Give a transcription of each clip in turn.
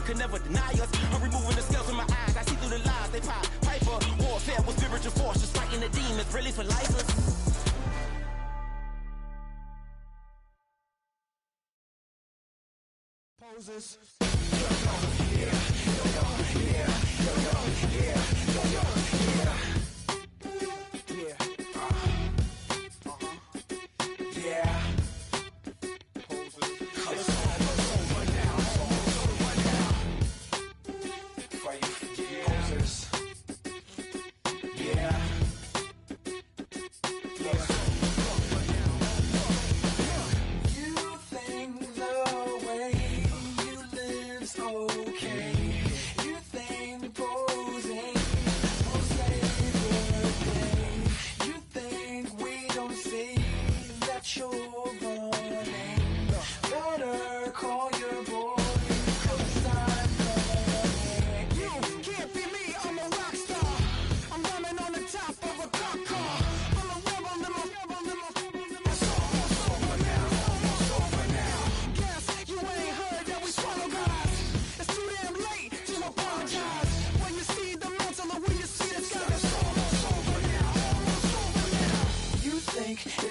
could never deny us. I'm removing the scales from my eyes, I see through the lies they pop. Piper, warfare with spiritual force, just fighting the demons, really for lifers. Poses.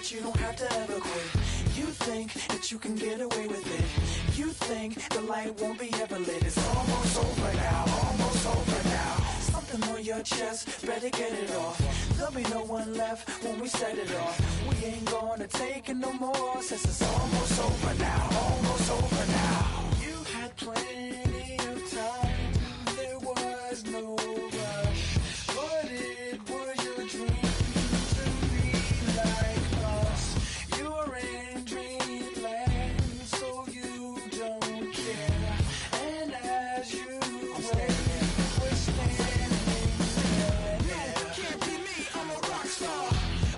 You don't have to ever quit. You think that you can get away with it. You think the light won't be ever lit. It's almost over now, almost over now. Something on your chest, better get it off. There'll be no one left when we set it off. We ain't gonna take it no more, since it's almost over now, almost over now. You had plenty of time, there was no rush, but it was your dream to be like you're in dreamland, so you don't care. And as you wait, we're standing there. You can't be me, I'm a rock star.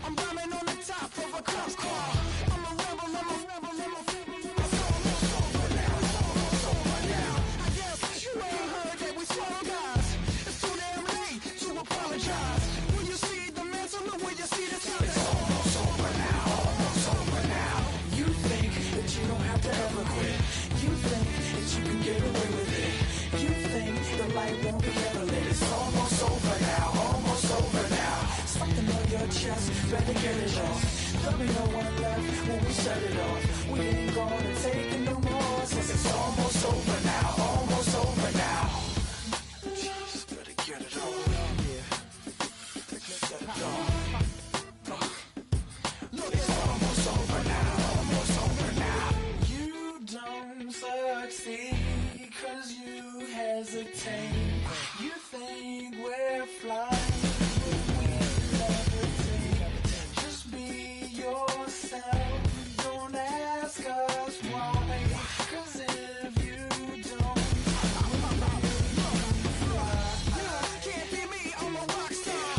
I'm rhyming on the top of a cop car. I'm a rebel, I'm a rebel, I'm a rebel. It's almost over now, almost over now. I guess you ain't heard that we swallow guys. It's too damn late to apologize. When you see the mantle, look when you see the sun. It's almost over now, almost over now. You think that you don't have to ever quit. You think that you can get away with it. You think the light won't be ever lit. It's almost over now, almost over now. Something on your chest, better get it off. There'll be no one left when we set it off. We ain't gonna take it no more, since it's almost over now, almost over now. Just better get it off. Set it off. It's almost over now, almost over now. You don't succeed, cause you hesitate. You think we're flying, but we levitate. Just be yourself, don't ask us why, cause if you don't, Can't be me, I'm a rock star.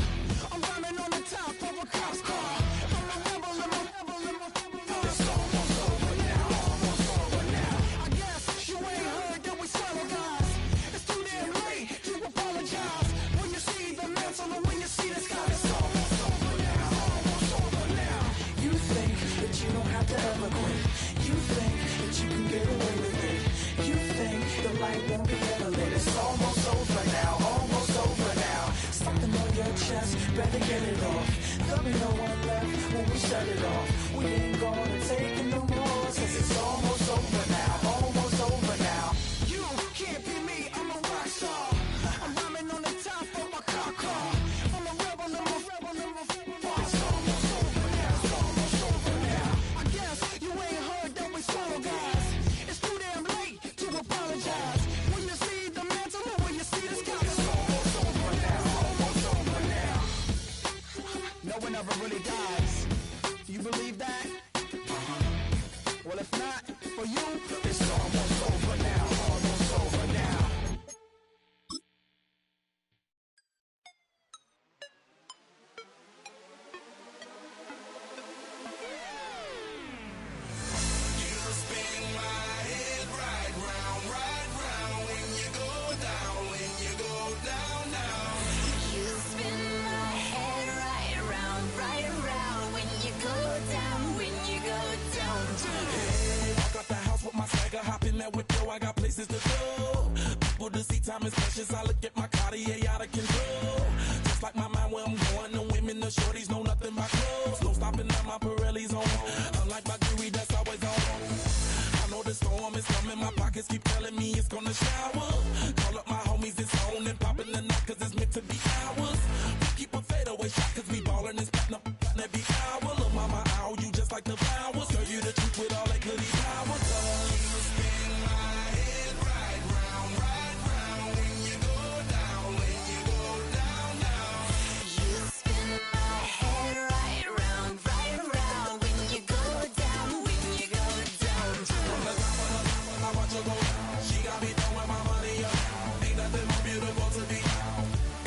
I'm rhyming on the top of a cop's car. I'm a rebel, I'm a rebel, I'm a rebel. it's almost over now, almost over now. I guess you ain't heard that we swallow guys. It's too damn late to apologize. When you see the mantle or when you see the sky, it's almost over now, almost over now. You think that you don't have to ever quit. You think that you can get away with it. You think the light won't be ever lit. It's almost over now, almost over now. Something on your chest, better get it off. There'll be no one left when we set it off. We ain't gonna take it no more, since it's almost over now, almost over now. You can't be me, I'm a rock star. I'm rhyming on the top of my car car. I'm a rebel, I'm a rebel, I'm a rebel. It's almost over now, it's almost over now. I guess you ain't heard that we swallow guys. It's too damn late to apologize. When you see the mantle or when you see the sky, it's almost over now, almost over now. No one ever really dies. You believe that? Well, if not, for you, It's out of control. Just like my mind where I'm going, the women, the shorties know nothing but clothes. No stopping at my Pirelli's on. Unlike my jewelry that's always on. I know the storm is coming, my pockets keep telling me it's gonna shower. Call up my homies, it's on and popping the night cause it's meant to be ours. We keep a fadeaway shot cause we ballin' and platinum every hour. Look mama, ow, you just like the flowers. Girl, you the truth with all that goody power. You spin my head right round when you go down, when you go down, down. You spin my head right round when you go down, when you go down. From the top of the top, I watch her go. She got me throwing my money up. Ain't nothing more beautiful to me.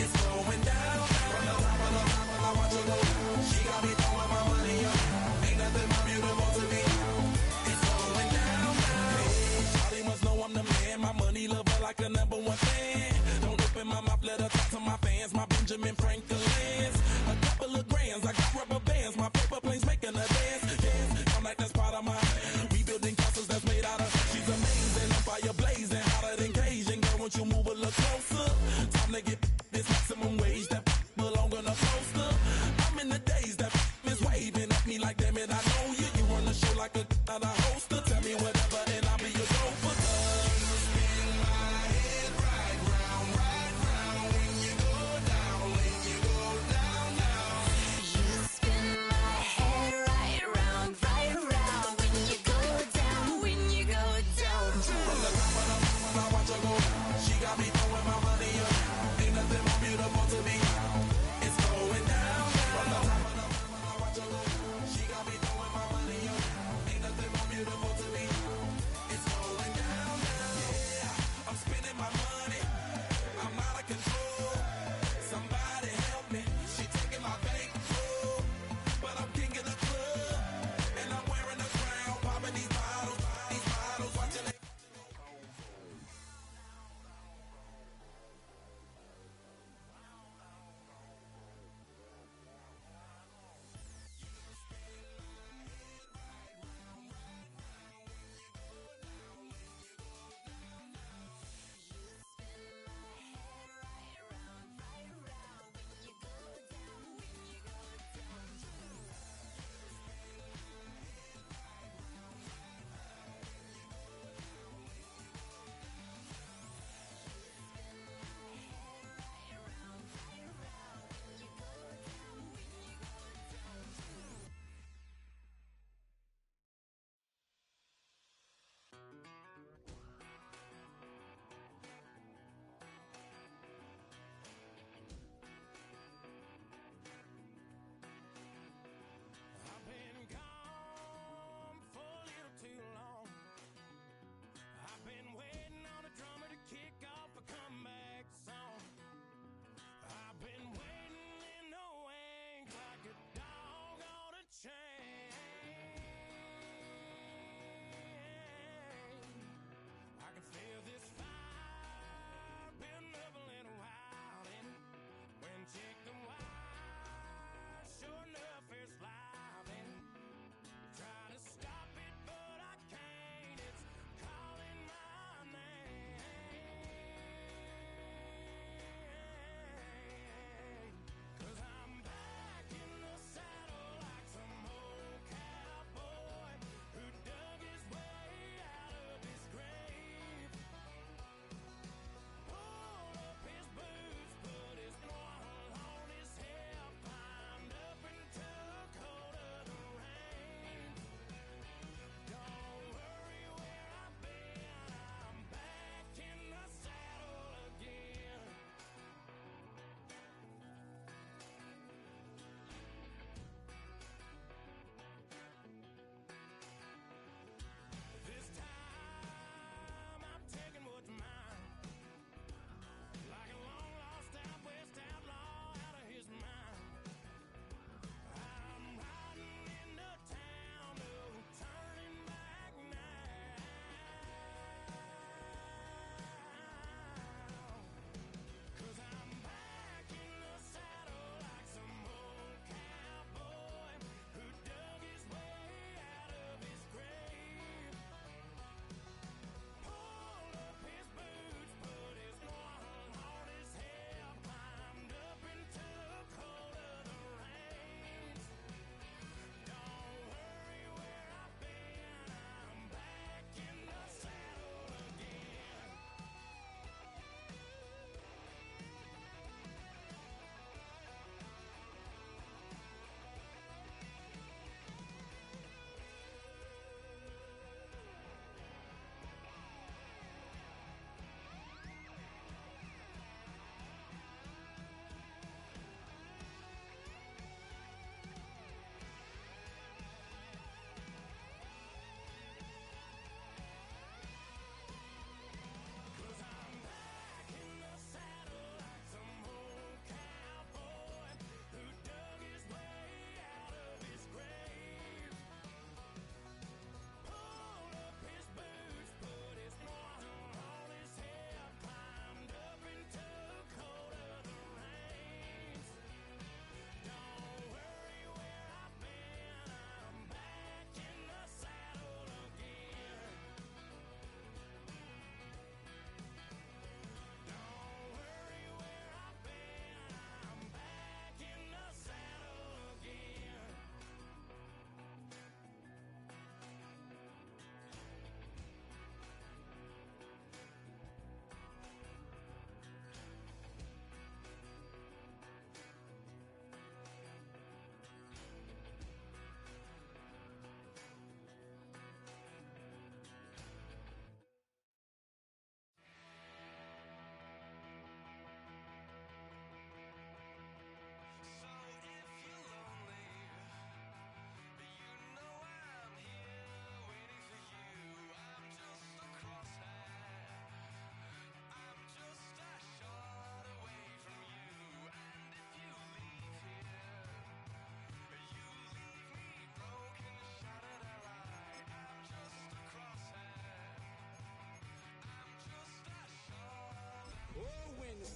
It's going down. From the top of the top, I watch her go. She got me throwing my money up. Ain't nothing more beautiful to me. It's going down. Hey, Shawty must know I'm the man. My money lover like a #1 fan. Don't open my mouth, let her talk to my fans. My Benjamin Franklin's. A couple of grands, I got rubber bands. My paper planes making a dance. Yes, I'm like that's part of my rebuilding castles that's made out of. She's amazing, I'm fire blazing, hotter than Cajun. Girl, won't you move a little closer? Time to get this maximum wage that belong on a poster. I'm in the days that is waving at me like damn it, I know you. You run the show like a hoster. Tell me whatever and I'll be your gopher. You spin my head right round when you go down, when you go down, down. You spin my head right round when you go down, when you go down. From the top of the mountain, I watch her go. She got me throwing my money up. Ain't nothing more beautiful to me.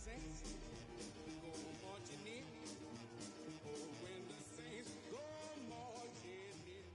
saints go marching in. Oh, when the saints go marching in.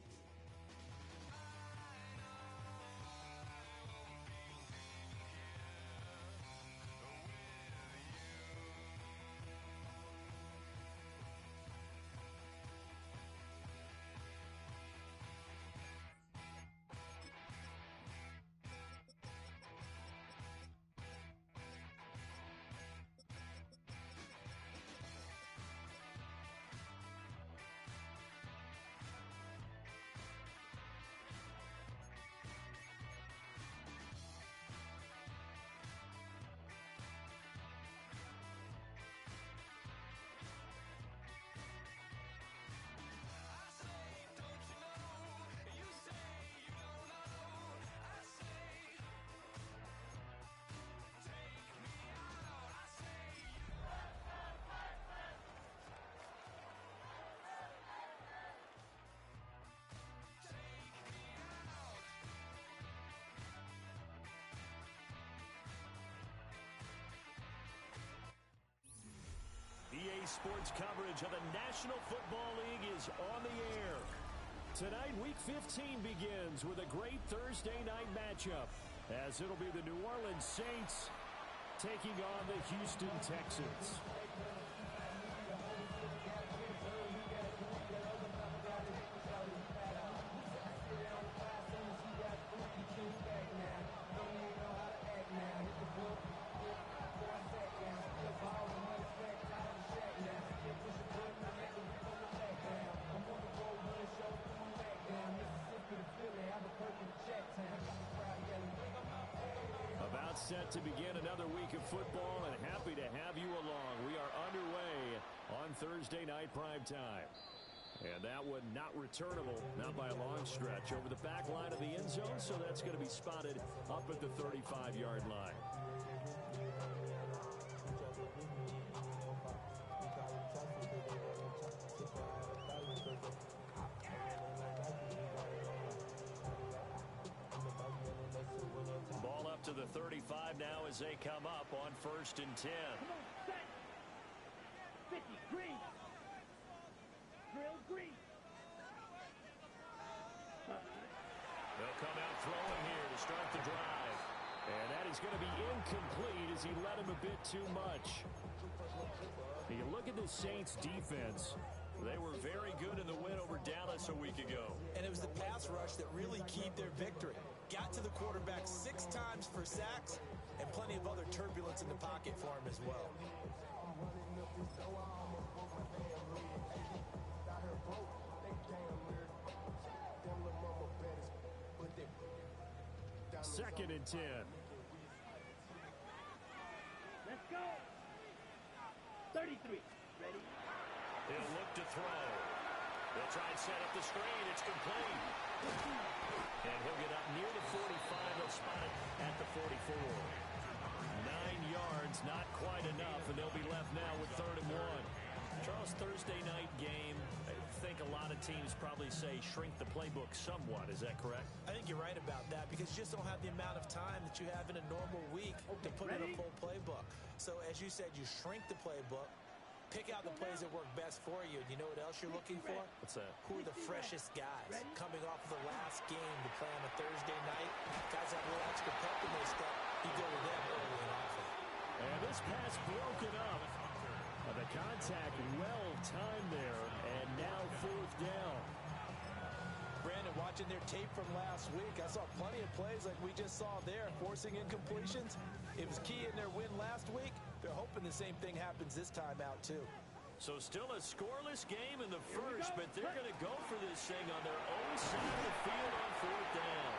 EA Sports coverage of the National Football League is on the air. Tonight, Week 15 begins with a great Thursday night matchup, as it'll be the New Orleans Saints taking on the Houston Texans. About set to begin another week of football, and happy to have you along. We are underway on Thursday night primetime. And that one not returnable, not by a long stretch, over the back line of the end zone, so that's going to be spotted up at the 35-yard line. Ball up to the 35 now as they come up on 1st and 10. Come on, set. 50, green. Drill, green. They'll come out throwing here to start the drive. And that is going to be incomplete as he led him a bit too much. You look at the Saints defense. They were very good in the win over Dallas a week ago. And it was the pass rush that really keyed their victory. Got to the quarterback 6 times for sacks and plenty of other turbulence in the pocket for him as well. Second and 10. Let's go. 33. Ready? He'll look to throw. They'll try and set up the screen. It's complete. And he'll get up near the 45. They'll spot it at the 44. 9 yards, not quite enough, and they'll be left now with 3rd and 1. Charles, Thursday night game, I think a lot of teams probably say shrink the playbook somewhat. Is that correct? I think you're right about that because you just don't have the amount of time that you have in a normal week to put in a full playbook. So as you said, you shrink the playbook. Pick out the plays that work best for you. And you know what else you're looking for? What's that? Who are the freshest guys coming off of the last game to play on a Thursday night? Guys have a little extra pep in their step. You go with them early and often. And this pass broken up. The contact well timed there. And now 4th down. Brandon, watching their tape from last week, I saw plenty of plays like we just saw there, forcing incompletions. It was key in their win last week. They're hoping the same thing happens this time out, too. So still a scoreless game in the first, but they're going to go for this thing on their own side of the field on 4th down.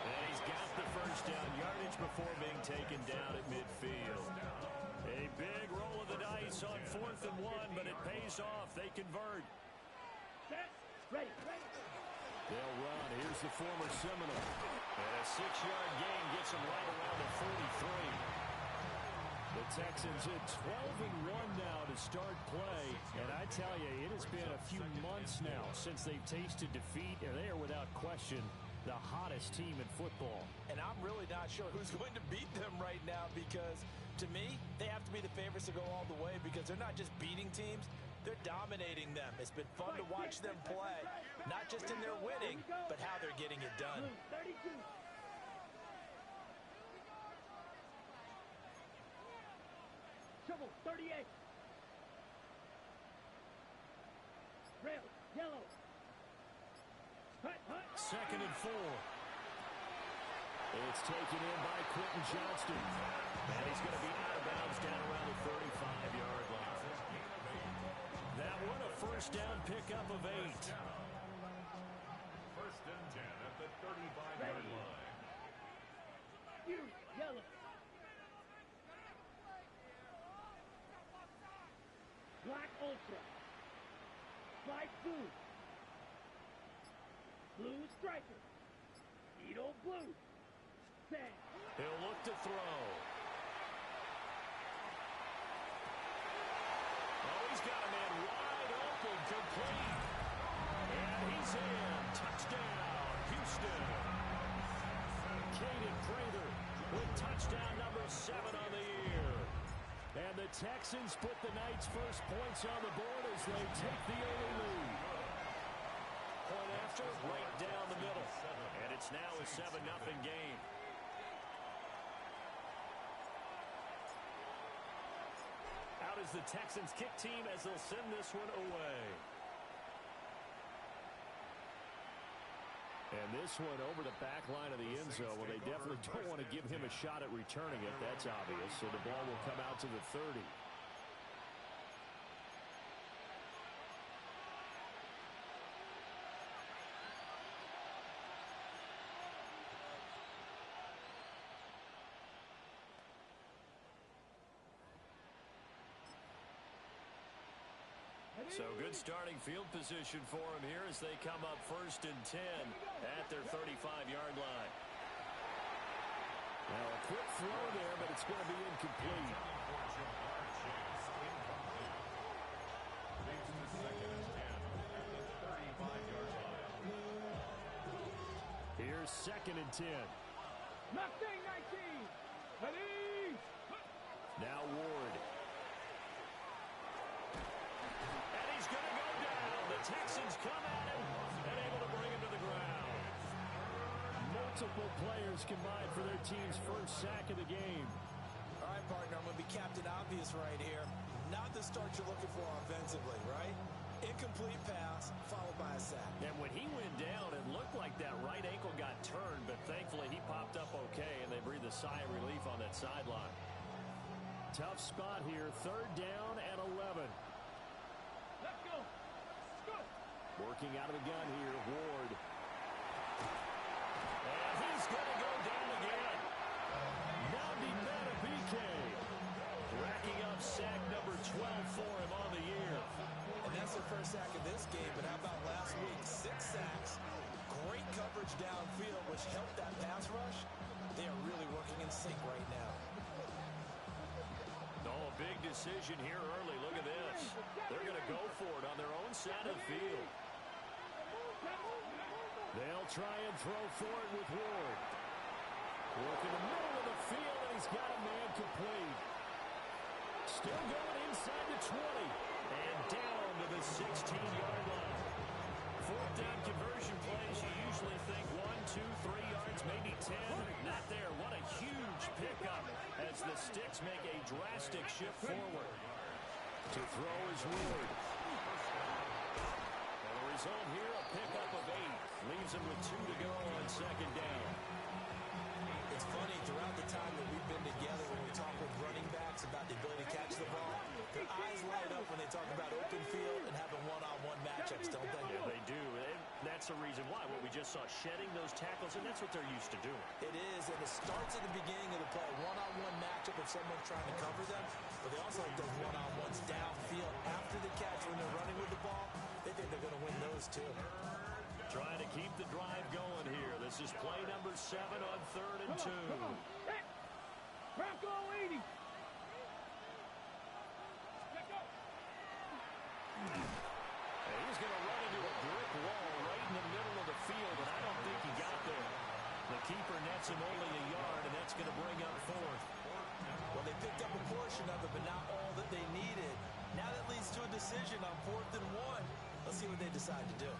And he's got the first down yardage before being taken down at midfield. A big roll of the dice on 4th and 1, but it pays off. They convert. Set. Ready. They'll run. Here's the former Seminole. And a 6-yard gain gets them right around the 43. The Texans at 12-1 now to start play. And I tell you, it has been a few months now since they've tasted defeat, and they are without question the hottest team in football. And I'm really not sure who's going to beat them right now because To me, they have to be the favorites to go all the way because they're not just beating teams, they're dominating them. It's been fun to watch them play, not just in their winning, but how they're getting it done. Blue, 32. Shovel, 38. Rail, yellow. Hut, hut. 2nd and 4. It's taken in by Quentin Johnston. And he's going to be out of bounds down around the 35-yard line. That one a first down pickup of 8. 1st and 10 at the 35-yard line. You, yellow. Black ultra. White blue. Blue striker. Needle blue. Sand. He'll look to throw. Oh, he's got a man wide open, complete. And he's in. Touchdown, Houston. Caden Prather with touchdown number 7 on the year. And the Texans put the Knights' first points on the board as they take the early lead. Point after, right down the middle. And it's now a 7-0 game. Out is the Texans kick team as they'll send this one away. And this one over the back line of the end zone. Well, they definitely don't want to give him a shot at returning it. That's obvious. So the ball will come out to the 30. So good starting field position for him here as they come up 1st and 10 at their 35-yard line. Now a quick throw there, but it's going to be incomplete. Here's 2nd and 10. Mustang 19. Ready. Now Ward. And he's going to go down. The Texans come at him and able to bring him to the ground. Multiple players combined for their team's first sack of the game. All right, partner, I'm going to be Captain Obvious right here. Not the start you're looking for offensively, right? Incomplete pass, followed by a sack. And when he went down, it looked like that right ankle got turned, but thankfully he popped up okay, and they breathed a sigh of relief on that sideline. Tough spot here, 3rd down and 11. Let's go. Let's go. Working out of the gun here, Ward. And he's going to go down again. Nabi Matabike racking up sack number 12 for him on the year. And that's their first sack of this game, but how about last week? 6 sacks, great coverage downfield, which helped that pass rush. They are really working in sync right now. Oh, a big decision here early. Look at this. They're going to go for it on their own side of the field. They'll try and throw for it with Ward. Work in the middle of the field, and he's got a man complete. Still going inside the 20. And down to the 16-yard line. 4th down conversion plays, you usually think 1, 2, 3 yards, maybe 10. Not there. What a huge pickup as the Sticks make a drastic shift forward. To throw is Ward. And the result here, a pickup of 8. Leaves him with 2 to go on 2nd down. It's funny, throughout the time that we've been together, when we talk with running backs about the ability to catch the ball, their eyes light up when they talk about open field and having one-on-one matchups, don't they? Yeah, they do. And that's the reason why. What we just saw, shedding those tackles, and that's what they're used to doing. It is, and it starts at the beginning of the play. One-on-one matchup if someone's trying to cover them, but they also like those one-on-ones downfield after the catch when they're running with the ball. They think they're going to win those too. Trying to keep the drive going here. This is play number 7 on 3rd and 2. Hey. Bronco 80. And he's going to run into a brick wall right in the middle of the field, and I don't think he got there. The keeper nets him only a yard, and that's going to bring up 4th. Well, they picked up a portion of it, but not all that they needed. Now that leads to a decision on 4th and 1. Let's see what they decide to do.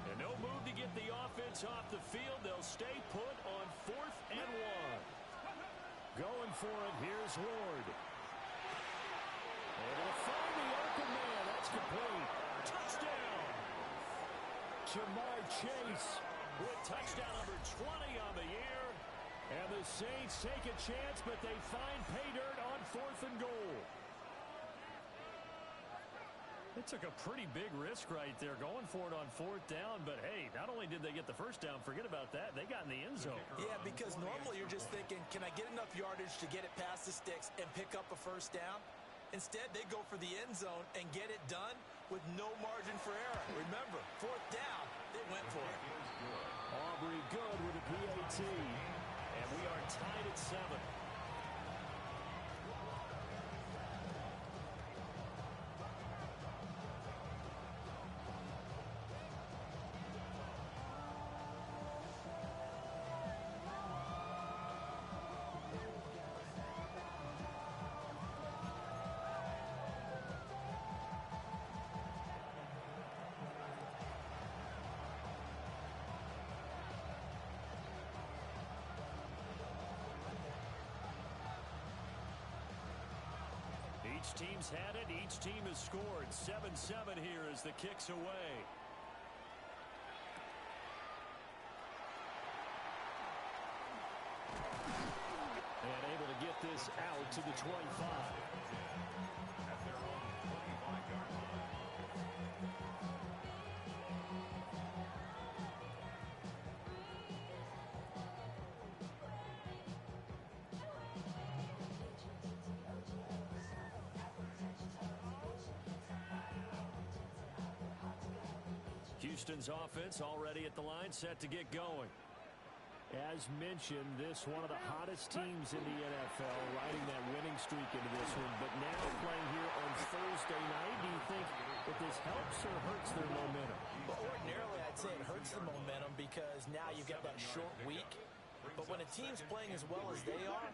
And no move to get the offense off the field. They'll stay put on 4th and 1. Going for it, here's Ward. Able to find the open man. That's complete. Touchdown. Jamar Chase with touchdown number 20 on the year. And the Saints take a chance, but they find pay dirt on 4th and goal. They took a pretty big risk right there going for it on 4th down. But, hey, not only did they get the first down, forget about that, they got in the end zone. Yeah, because normally you're just thinking, can I get enough yardage to get it past the sticks and pick up a first down? Instead, they go for the end zone and get it done with no margin for error. Remember, 4th down, they went for it. Aubrey good with a PAT. And we are tied at 7. Each team's had it. Each team has scored. 7-7 here as the kick's away. And able to get this out to the 25. At their own 25-yard line. Houston's offense already at the line, set to get going. As mentioned, this one of the hottest teams in the NFL, riding that winning streak into this one, but now playing here on Thursday night. Do you think that this helps or hurts their momentum? Well, ordinarily, I'd say it hurts the momentum because now you've got that short week. But when a team's playing as well as they are,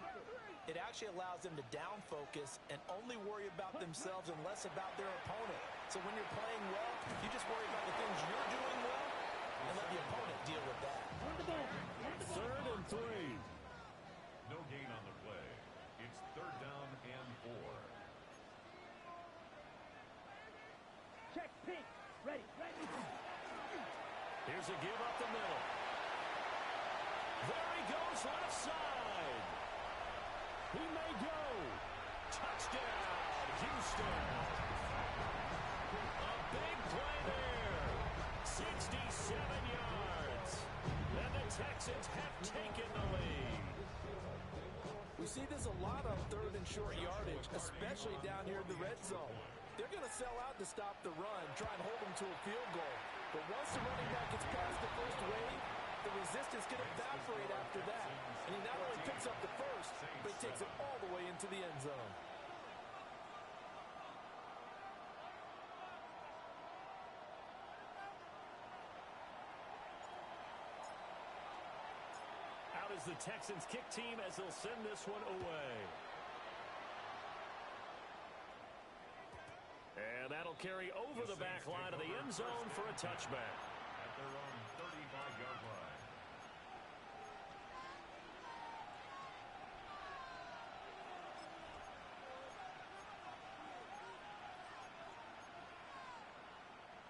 it actually allows them to down focus and only worry about themselves and less about their opponent. So when you're playing well, you just worry about the things you're doing well and let the opponent deal with that. 3rd and 3. No gain on the play. It's 3rd down and 4. Check pink. Ready. Here's a give up the middle. There he goes, left side. He may go. Touchdown, Houston. A big play there. 67 yards. And the Texans have taken the lead. We see this a lot on 3rd and short yardage, especially down here in the red zone. They're going to sell out to stop the run, try and hold them to a field goal. But once the running back gets past the first wave, the resistance can evaporate after that. And he not only picks up the first, but he takes it all the way into the end zone. Out is the Texans kick team as they'll send this one away. And that'll carry over the back line of the end zone for a touchback. At their own 35-yard line.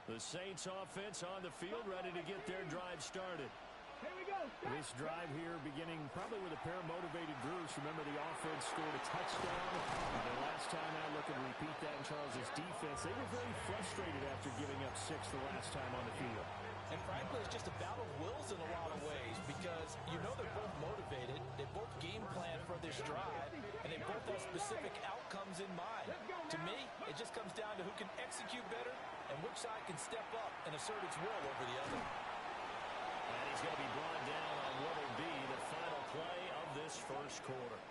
The Saints offense on the field, ready to get their drive started. Here we go. This drive here beginning probably with a pair of motivated Bruce. Remember, the offense scored a touchdown. The last time I look and repeat that in Charles's defense, they were very frustrated after giving up 6 the last time on the field. And frankly, it's just a battle of wills in a lot of ways because you know they're both motivated, they both game plan for this drive, and they both have specific outcomes in mind. To me, it just comes down to who can execute better and which side can step up and assert its will over the other. And he's going to be brought down on what will be the final play of this first quarter.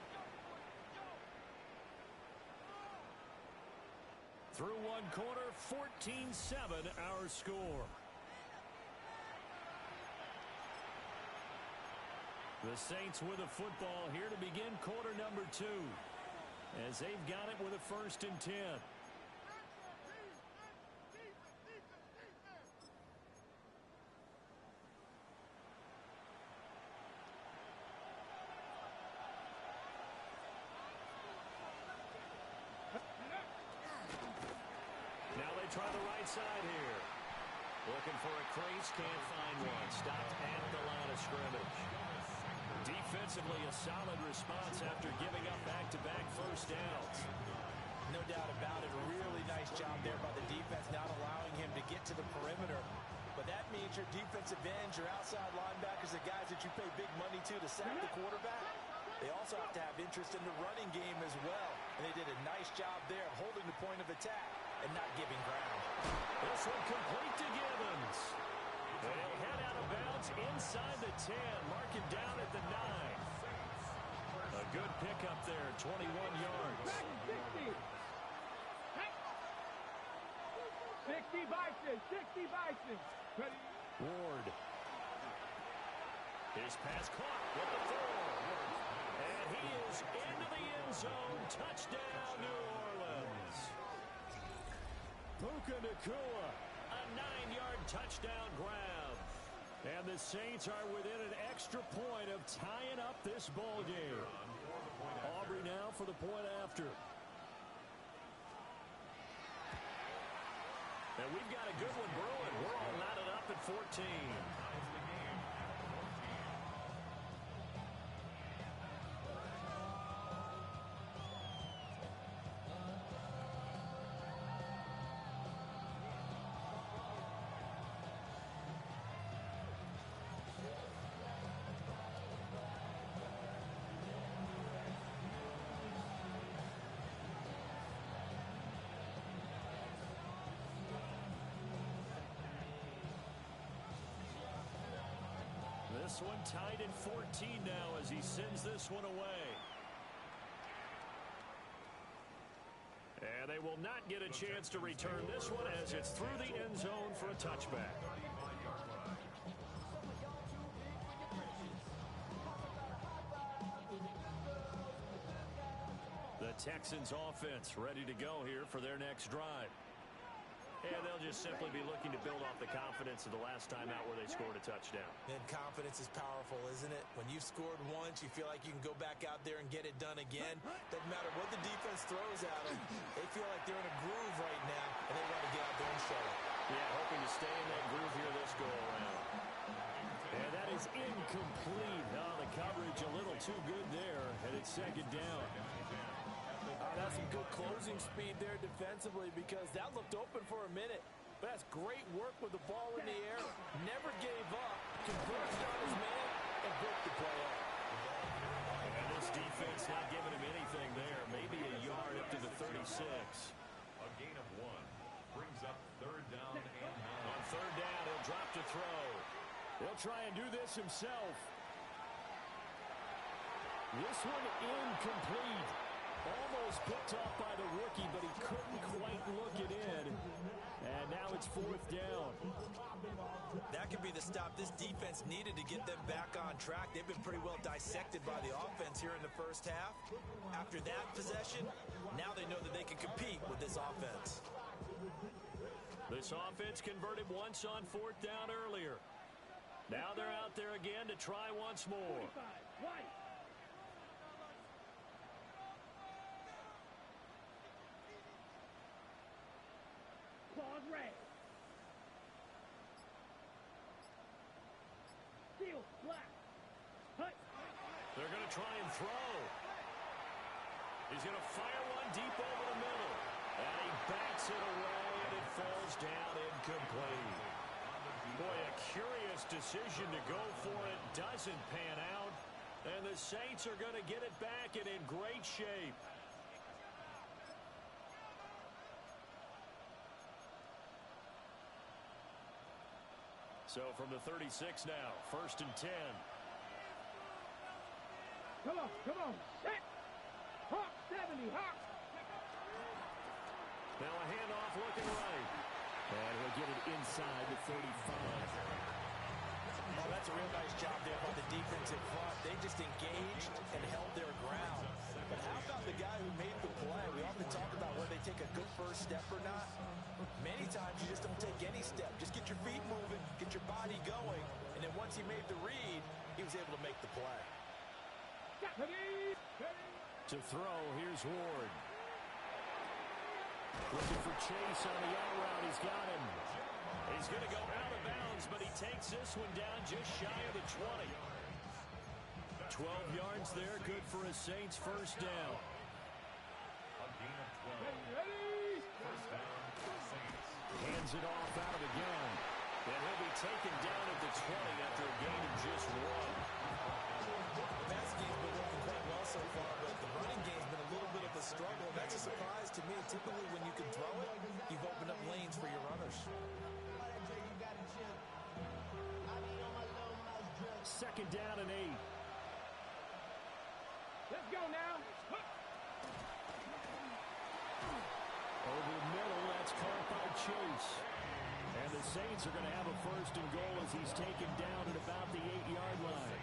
Through one quarter, 14-7 our score. The Saints with a football here to begin quarter number 2, as they've got it with a 1st and 10. Now they try the right side here. Looking for a crease, can't find one. Stopped at the line of scrimmage. Defensively, a solid response after giving up back-to-back first downs. No doubt about it. A really nice job there by the defense, not allowing him to get to the perimeter. But that means your defensive ends, your outside linebackers, the guys that you pay big money to sack the quarterback, they also have to have interest in the running game as well. And they did a nice job there holding the point of attack and not giving ground. This one complete to Gibbons. And he'll head out of bounds inside the 10. Mark him down at the 9. A good pickup there, 21 yards. 60 Bison, 60 Bison. Ward. His pass caught with the throw. And he is into the end zone. Touchdown, New Orleans. Puka Nacua, a 9-yard touchdown grab. And the Saints are within an extra point of tying up this ball game. Aubrey now for the point after. And we've got a good one brewing. We're all knotted up at 14. This one tied at 14 now as he sends this one away. And they will not get a chance to return this one as it's through the end zone for a touchback. The Texans offense ready to go here for their next drive. And they'll just simply be looking to build off the confidence of the last time out where they scored a touchdown. And confidence is powerful, isn't it? When you've scored once, you feel like you can go back out there and get it done again. Doesn't matter what the defense throws at them. They feel like they're in a groove right now, and they want to get out there and show it. Yeah, hoping to stay in that groove here this go-around. And that is incomplete. Oh, the coverage a little too good there, and it's 2nd down. That's some good closing speed there defensively because that looked open for a minute. But that's great work with the ball in the air. Never gave up. Converged on his man and broke the play up. And this defense not giving him anything there. Maybe a yard up to the 36. A gain of 1 brings up 3rd down and 9. On 3rd down, he'll drop to throw. He'll try and do this himself. This one incomplete. Almost picked off by the rookie, but he couldn't quite look it in. And now it's 4th down. That could be the stop this defense needed to get them back on track. They've been pretty well dissected by the offense here in the first half. After that possession, now they know that they can compete with this offense. This offense converted once on 4th down earlier. Now they're out there again to try once more. White. Claws red. Steel black. Hut. They're going to try and throw. He's going to fire one deep over the middle. And he backs it away, and it falls down incomplete. Boy, a curious decision to go for it. Doesn't pan out. And the Saints are going to get it back and in great shape. So from the 36 now, 1st and 10. Come on. Set. Hawk 70. Hawk. Now a handoff looking right. And he'll get it inside the 35. Oh, that's a real nice job there by the defensive front. They just engaged and held their ground. But how about the guy who made the play? We often talk about whether they take a good first step or not. Many times you just don't take any step. Just get your feet moving, get your body going, and then once he made the read, he was able to make the play. To throw, here's Ward. Looking for Chase on the out route. He's got him. He's going to go out of bounds, but he takes this one down just shy of the 20. 12 yards there, good for a Saints first down. A gain of 12. First down, Saints. Hands it off out of the gun. And he'll be taken down at the 20 after a gain of just one. The passing game's been working quite well so far, but the running game's been a little bit of a struggle. And that's a surprise to me. Typically, when you can throw it, you've opened up lanes for your runners. Second down and 8. Let's go now. Over the middle, that's caught by Chase. And the Saints are going to have a first and goal as he's taken down at about the 8-yard line.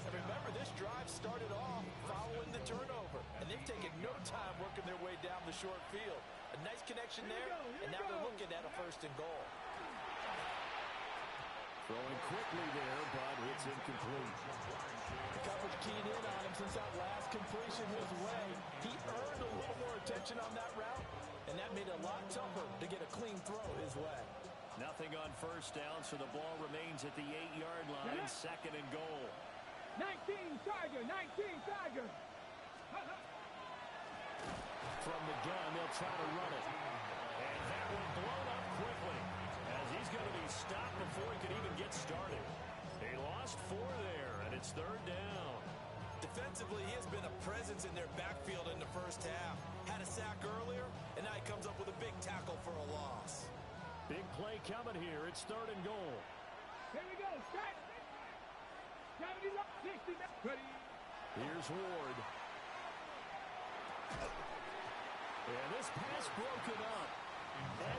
And remember, this drive started off following the turnover. And they've taken no time working their way down the short field. A nice connection there, and now they're looking at a first and goal. Throwing quickly there, but it's incomplete. The coverage keyed in on him since that last completion his way. He earned a little more attention on that route, and that made it a lot tougher to get a clean throw his way. Nothing on first down, so the ball remains at the 8-yard line, second and goal. 19 Tiger, 19 Tiger. From the gun, they'll try to run it. And that one blown up quickly, as he's going to be stopped before he can even get started. They lost 4 there, and it's third down. Defensively, he has been a presence in their backfield in the first half. Had a sack earlier, and now he comes up with a big tackle for a loss. Big play coming here. It's third and goal. Here we go. Strike. 70, 60. Ready. Here's Ward. And this pass broken up.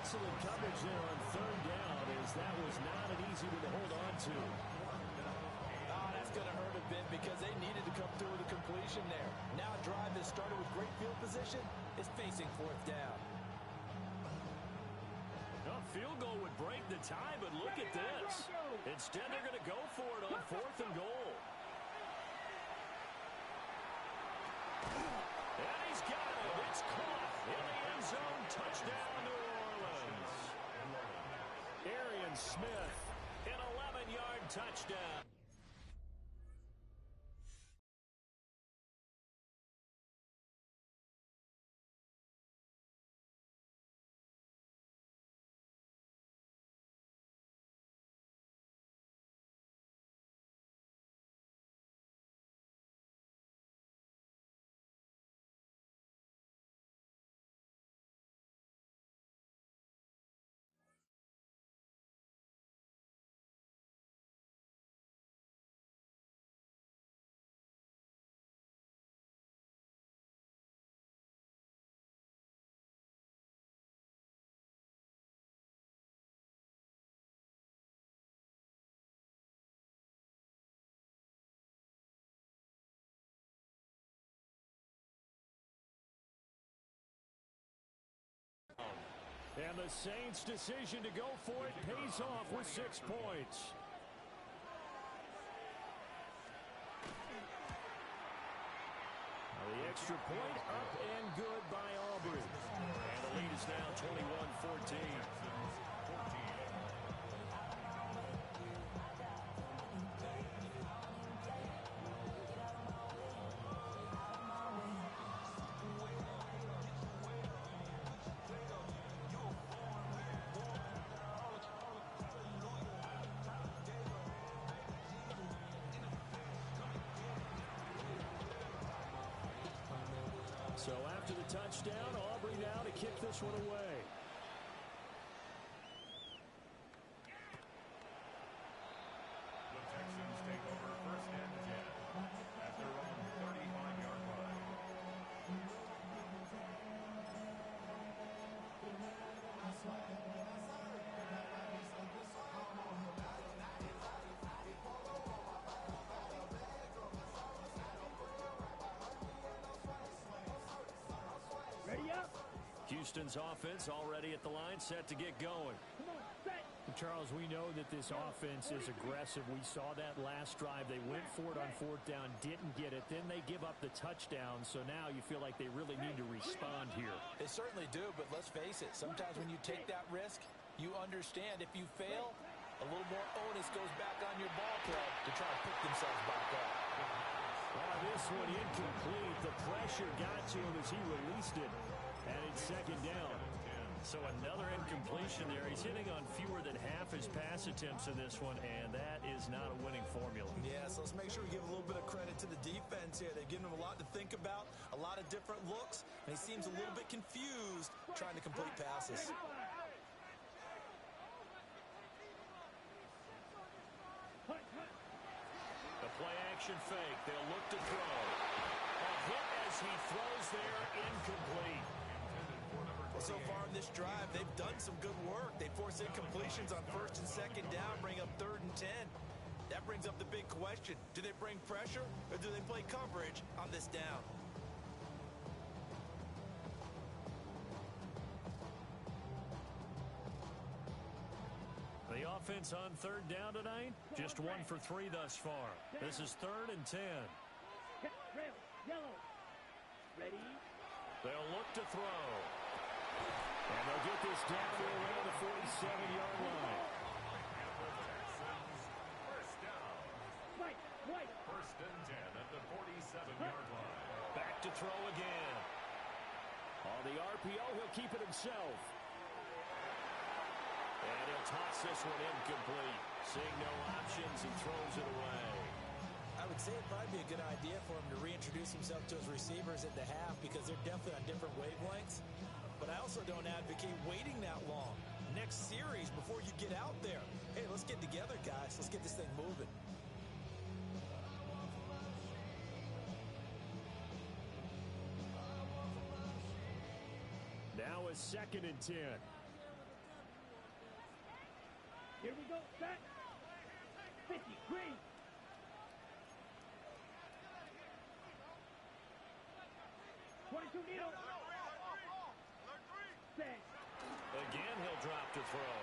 Excellent coverage there on third down, as that was not an easy one to hold on to. That's going to hurt a bit because they needed to come through with a completion there. Now a drive that started with great field position is facing fourth down. A field goal would break the tie, but look at this. Instead, they're going to go for it on fourth and goal. And he's got it. It's caught in the end zone. Touchdown, New Orleans. Arian Smith, an 11-yard touchdown. And the Saints' decision to go for it pays off with 6 points. The extra point up and good by Aubrey. And the lead is now 21-14. So after the touchdown, Aubrey now to kick this one away. The Texans take over first and 10 at their own 35-yard line. Houston's offense already at the line, set to get going. Come on, set. Charles, we know that this offense is aggressive. We saw that last drive. They went for it on fourth down, didn't get it. Then they give up the touchdown. So now you feel like they really need to respond here. They certainly do, but let's face it. Sometimes when you take that risk, you understand if you fail, a little more onus goes back on your ball club to try to pick themselves back up. This one incomplete. The pressure got to him as he released it. And it's second down. So another incompletion there. He's hitting on fewer than half his pass attempts in this one, and that is not a winning formula. Yeah, so let's make sure we give a little bit of credit to the defense here. They've given him a lot to think about, a lot of different looks, and he seems a little bit confused trying to complete passes. The play action fake. They'll look to throw. A hit as he throws there, incomplete. Well, so far in this drive, they've done some good work. They force incompletions on first and second down, bring up 3rd and 10. That brings up the big question. Do they bring pressure or do they play coverage on this down? The offense on 3rd down tonight, just 1 for 3 thus far. This is 3rd and 10. Rail, yellow. Ready? They'll look to throw. And they'll get this down to around the 47-yard line. First down. White, white. 1st and 10 at the 47-yard line. Back to throw again. On the RPO, he'll keep it himself. And he'll toss this one incomplete. Seeing no options, he throws it away. I would say it'd probably be a good idea for him to reintroduce himself to his receivers at the half because they're definitely on different wavelengths. But I also don't advocate waiting that long. Next series before you get out there. Hey, let's get together, guys. Let's get this thing moving. Now a 2nd and 10. Here we go, set. 50, green. Needle. Set. Again, he'll drop to throw.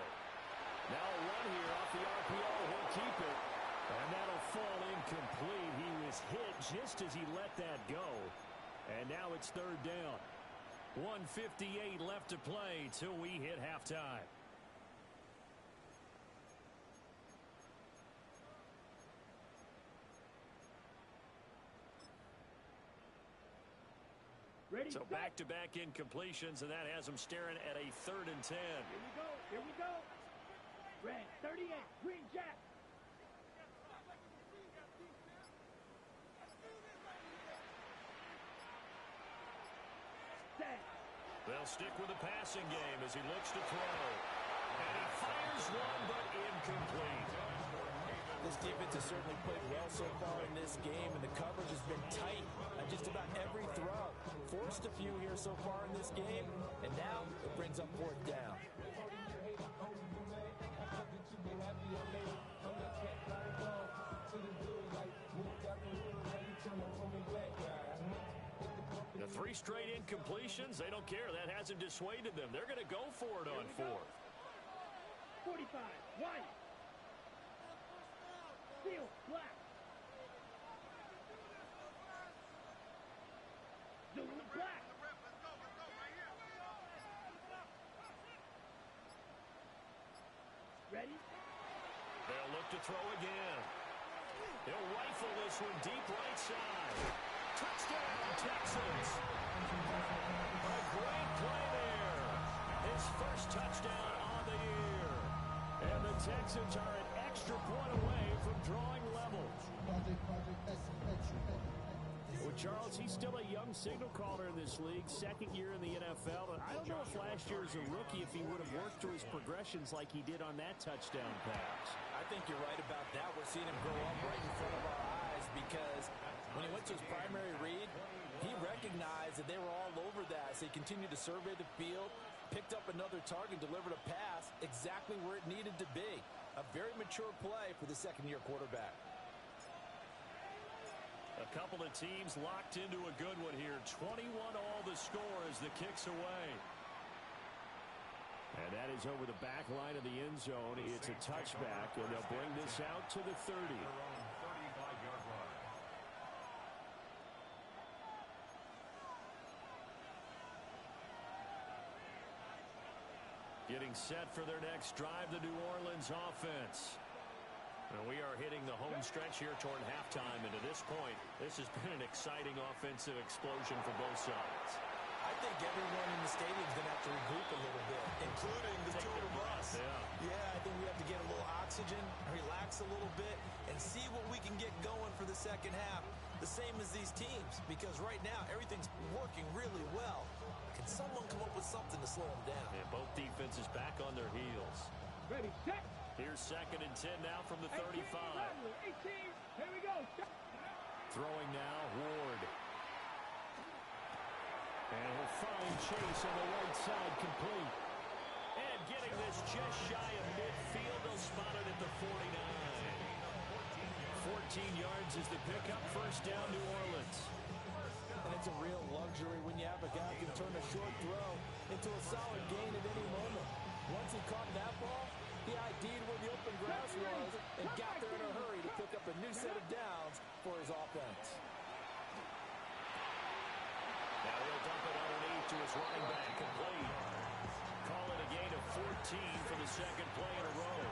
Now a run here off the RPO. He'll keep it. And that'll fall incomplete. He was hit just as he let that go. And now it's 3rd down. 1:58 left to play till we hit halftime. Ready, So go. back-to-back incompletions, and that has him staring at a 3rd and 10. Here we go. Here we go. Red 38. Green jack. Set. They'll stick with the passing game as he looks to throw. And he fires one, but incomplete. This defense has certainly played well so far in this game, and the coverage has been tight on just about every throw. Forced a few here so far in this game, and now it brings up 4th down. The 3 straight incompletions, they don't care. That hasn't dissuaded them. They're going to go for it on 4th. 45. White. Steel. Black. Zulu black. Ready? They'll look to throw again. He'll rifle this one deep right side. Touchdown, Texans. A great play there. His first touchdown on the year. And the Texans are an extra point away from drawing level. Well, Charles, he's still a young signal caller in this league, 2nd year in the NFL. And I don't know if last year as a rookie, if he would have worked through his progressions like he did on that touchdown pass. I think you're right about that. We're seeing him grow up right in front of our eyes because when he went to his primary read, he recognized that they were all over that. So he continued to survey the field, picked up another target, delivered a pass exactly where it needed to be. A very mature play for the 2nd-year quarterback. A couple of teams locked into a good one here. 21 all the score as the kick's away. And that is over the back line of the end zone. It's a touchback, and they'll bring this out to the 30. Their own 35-yard line. Getting set for their next drive, the New Orleans offense. And we are hitting the home stretch here toward halftime, and to this point, this has been an exciting offensive explosion for both sides. I think everyone in the stadium is going to have to regroup a little bit, including the two of us. Yeah, I think we have to get a little oxygen, relax a little bit, and see what we can get going for the second half. The same as these teams, because right now everything's working really well. Can someone come up with something to slow them down? And both defenses back on their heels. Ready, set. Here's 2nd and 10 now from the 35. 18, here we go. Throwing now, Ward. And he'll find Chase on the right side, complete. And getting this just shy of midfield, they'll spot it at the 49. 14 yards is the pickup, first down, New Orleans. And it's a real luxury when you have a guy who can turn a short throw into a solid gain at any moment. Once he caught that ball, he ID'd where the open grass was and got there in a hurry to pick up a new set of downs for his offense. Now he'll dump it underneath to his running back, complete. Call it a gain of 14 for the second play in a row.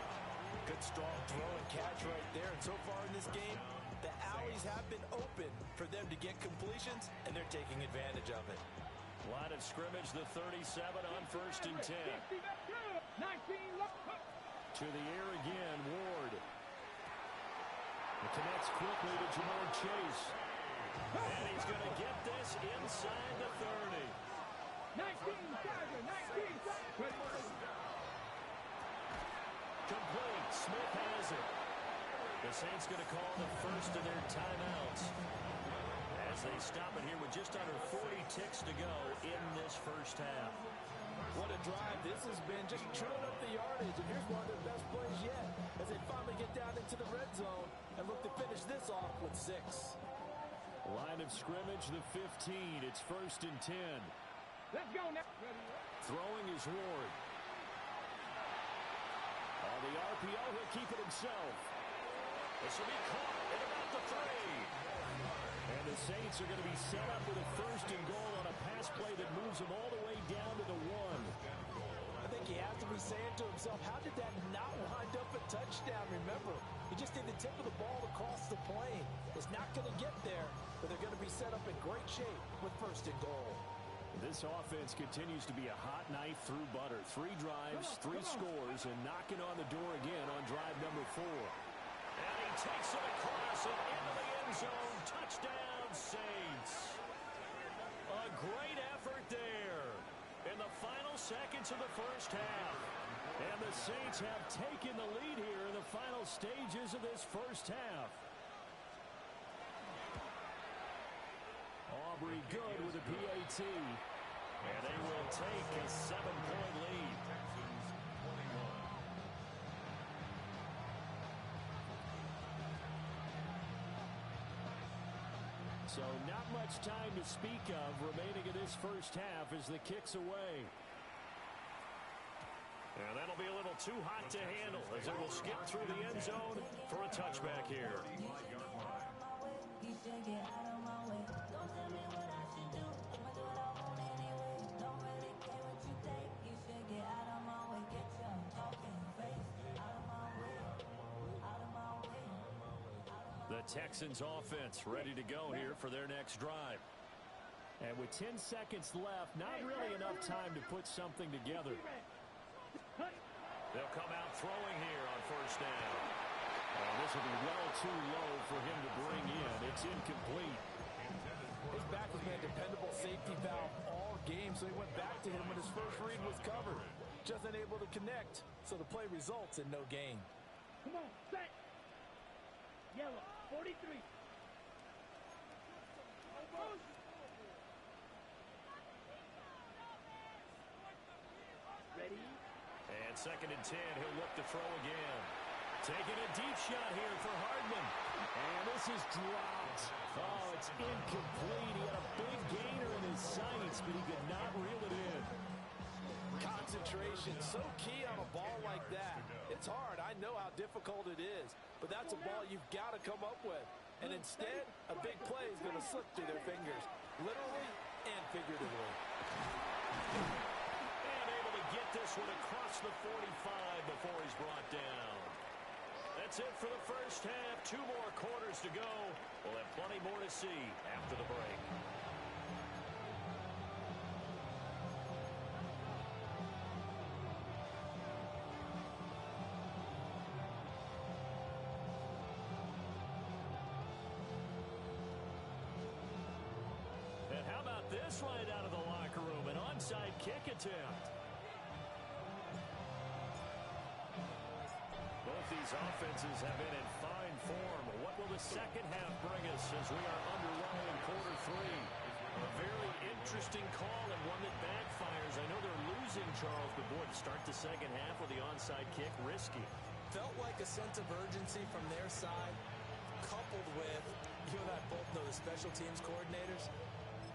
Good strong throw and catch right there. And so far in this game, the alleys have been open for them to get completions, and they're taking advantage of it. Line of scrimmage, the 37 on 1st and 10. 19, To the air again, Ward. It connects quickly to Jamar Chase. And he's going to get this inside the 30. 19, Tiger, 19, Complete. Smith has it. The Saints going to call the first of their timeouts as they stop it here with just under 40 ticks to go in this first half. What a drive this has been, just chewing up the yardage. And here's one of their best plays yet as they finally get down into the red zone and look to finish this off with 6. Line of scrimmage, the 15. It's 1st and 10. Let's go now. Throwing is Ward. On the RPO, he'll keep it himself. This will be caught at about the 3. And the Saints are going to be set up with a 1st and goal on a pass play that moves them all the way down to the 1. I think he has to be saying to himself, how did that not wind up a touchdown? Remember, he just did the tip of the ball across the plane. It's not going to get there, but they're going to be set up in great shape with 1st and goal. This offense continues to be a hot knife through butter. 3 drives, 3 scores, and knocking on the door again on drive number 4. And he takes it across and into the end zone. Touchdown, Saints. A great effort there in the final seconds of the first half. And the Saints have taken the lead here in the final stages of this first half. Aubrey good with a PAT. And they will take a 7-point lead. Texans 21. So not much time to speak of remaining in this first half as the kick's away. And that'll be a little too hot to handle as it will skip through the end zone for a touchback here. 35-yard line. You should get out of my way. Don't tell me what I should do. I'ma do what I want anyway. Don't really care what you think. You should get out of my way. Get your talking face out of my way. Out of my way. The Texans offense ready to go here for their next drive. And with 10 seconds left, not really enough time to put something together. They'll come out throwing here on 1st down. This will be well too low for him to bring in. It's incomplete. His back has been a dependable safety valve all game, so he went back to him when his first read was covered. Just unable to connect, so the play results in no gain. Come on, set. Yellow, 43. Ready? And 2nd and 10, he'll look to throw again. Taking a deep shot here for Hardman. And this is dropped. Oh, it's incomplete. He had a big gainer in his sights, but he could not reel it in. Concentration, so key on a ball like that. It's hard. I know how difficult it is, but that's a ball you've got to come up with. And instead, a big play is going to slip through their fingers, literally and figuratively. And able to get this one across the 45 before he's brought down. That's it for the first half. 2 more quarters to go. We'll have plenty more to see after the break. And how about this right out of the locker room? An onside kick attempt. Both these offenses have been in fine form. What will the second half bring us as we are underway in quarter 3? A very interesting call and one that backfires. I know they're losing, Charles, but boy, to start the second half with the onside kick, risky. Felt like a sense of urgency from their side, coupled with, you and I both know the special teams coordinators,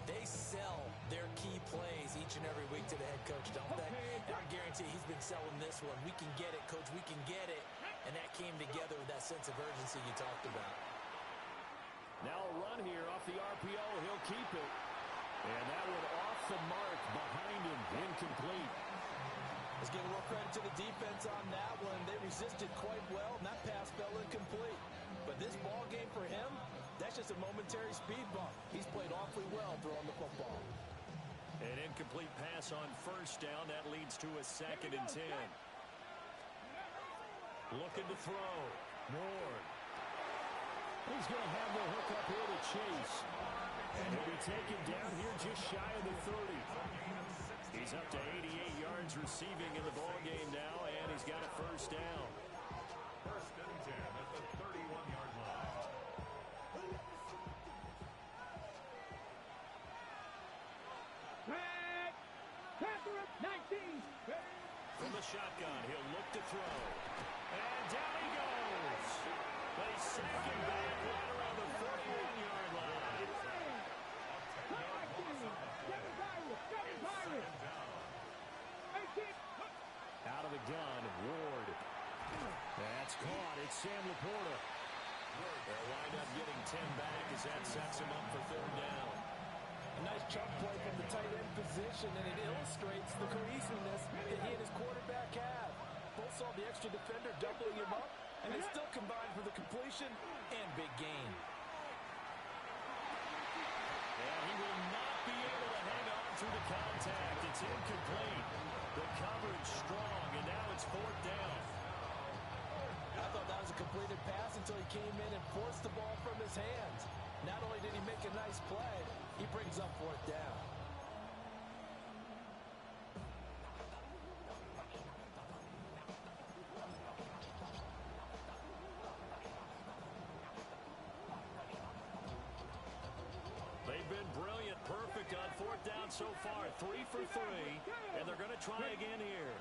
they sell their key plays each and every week to the head coach, don't they? And I guarantee he's been selling this one. We can get it, coach, we can get it. And that came together with that sense of urgency you talked about. Now a run here off the RPO. He'll keep it. And that one off the mark behind him. Incomplete. Let's give a little credit to the defense on that one. They resisted quite well, and that pass fell incomplete. But this ball game for him, that's just a momentary speed bump. He's played awfully well throwing the football. An incomplete pass on first down. That leads to a 2nd and 10. Looking to throw. Ward. He's going to have the hook up here to Chase. And he'll be taken down here just shy of the 30. He's up to 88 yards receiving in the ball game now, and he's got a first down. 1st and 10 at the 31-yard line. Flag. Panther 19. From the shotgun, he'll look to throw. And down he goes. They sack him back right around the 41-yard line. Out of the gun, Ward. That's caught. It's Sam Laporta. They'll wind up getting 10 back as that sets him up for 3rd down. A nice chunk play from the tight end position, and it illustrates the cohesiveness that he and his quarterback have. Both saw the extra defender doubling him up, and they still combined for the completion and big gain. And he will not be able to hang on through the contact. It's incomplete. The coverage strong, and now it's 4th down. I thought that was a completed pass until he came in and forced the ball from his hands. Not only did he make a nice play, he brings up 4th down. They've been brilliant, perfect on 4th down so far. 3 for 3, and they're going to try again here.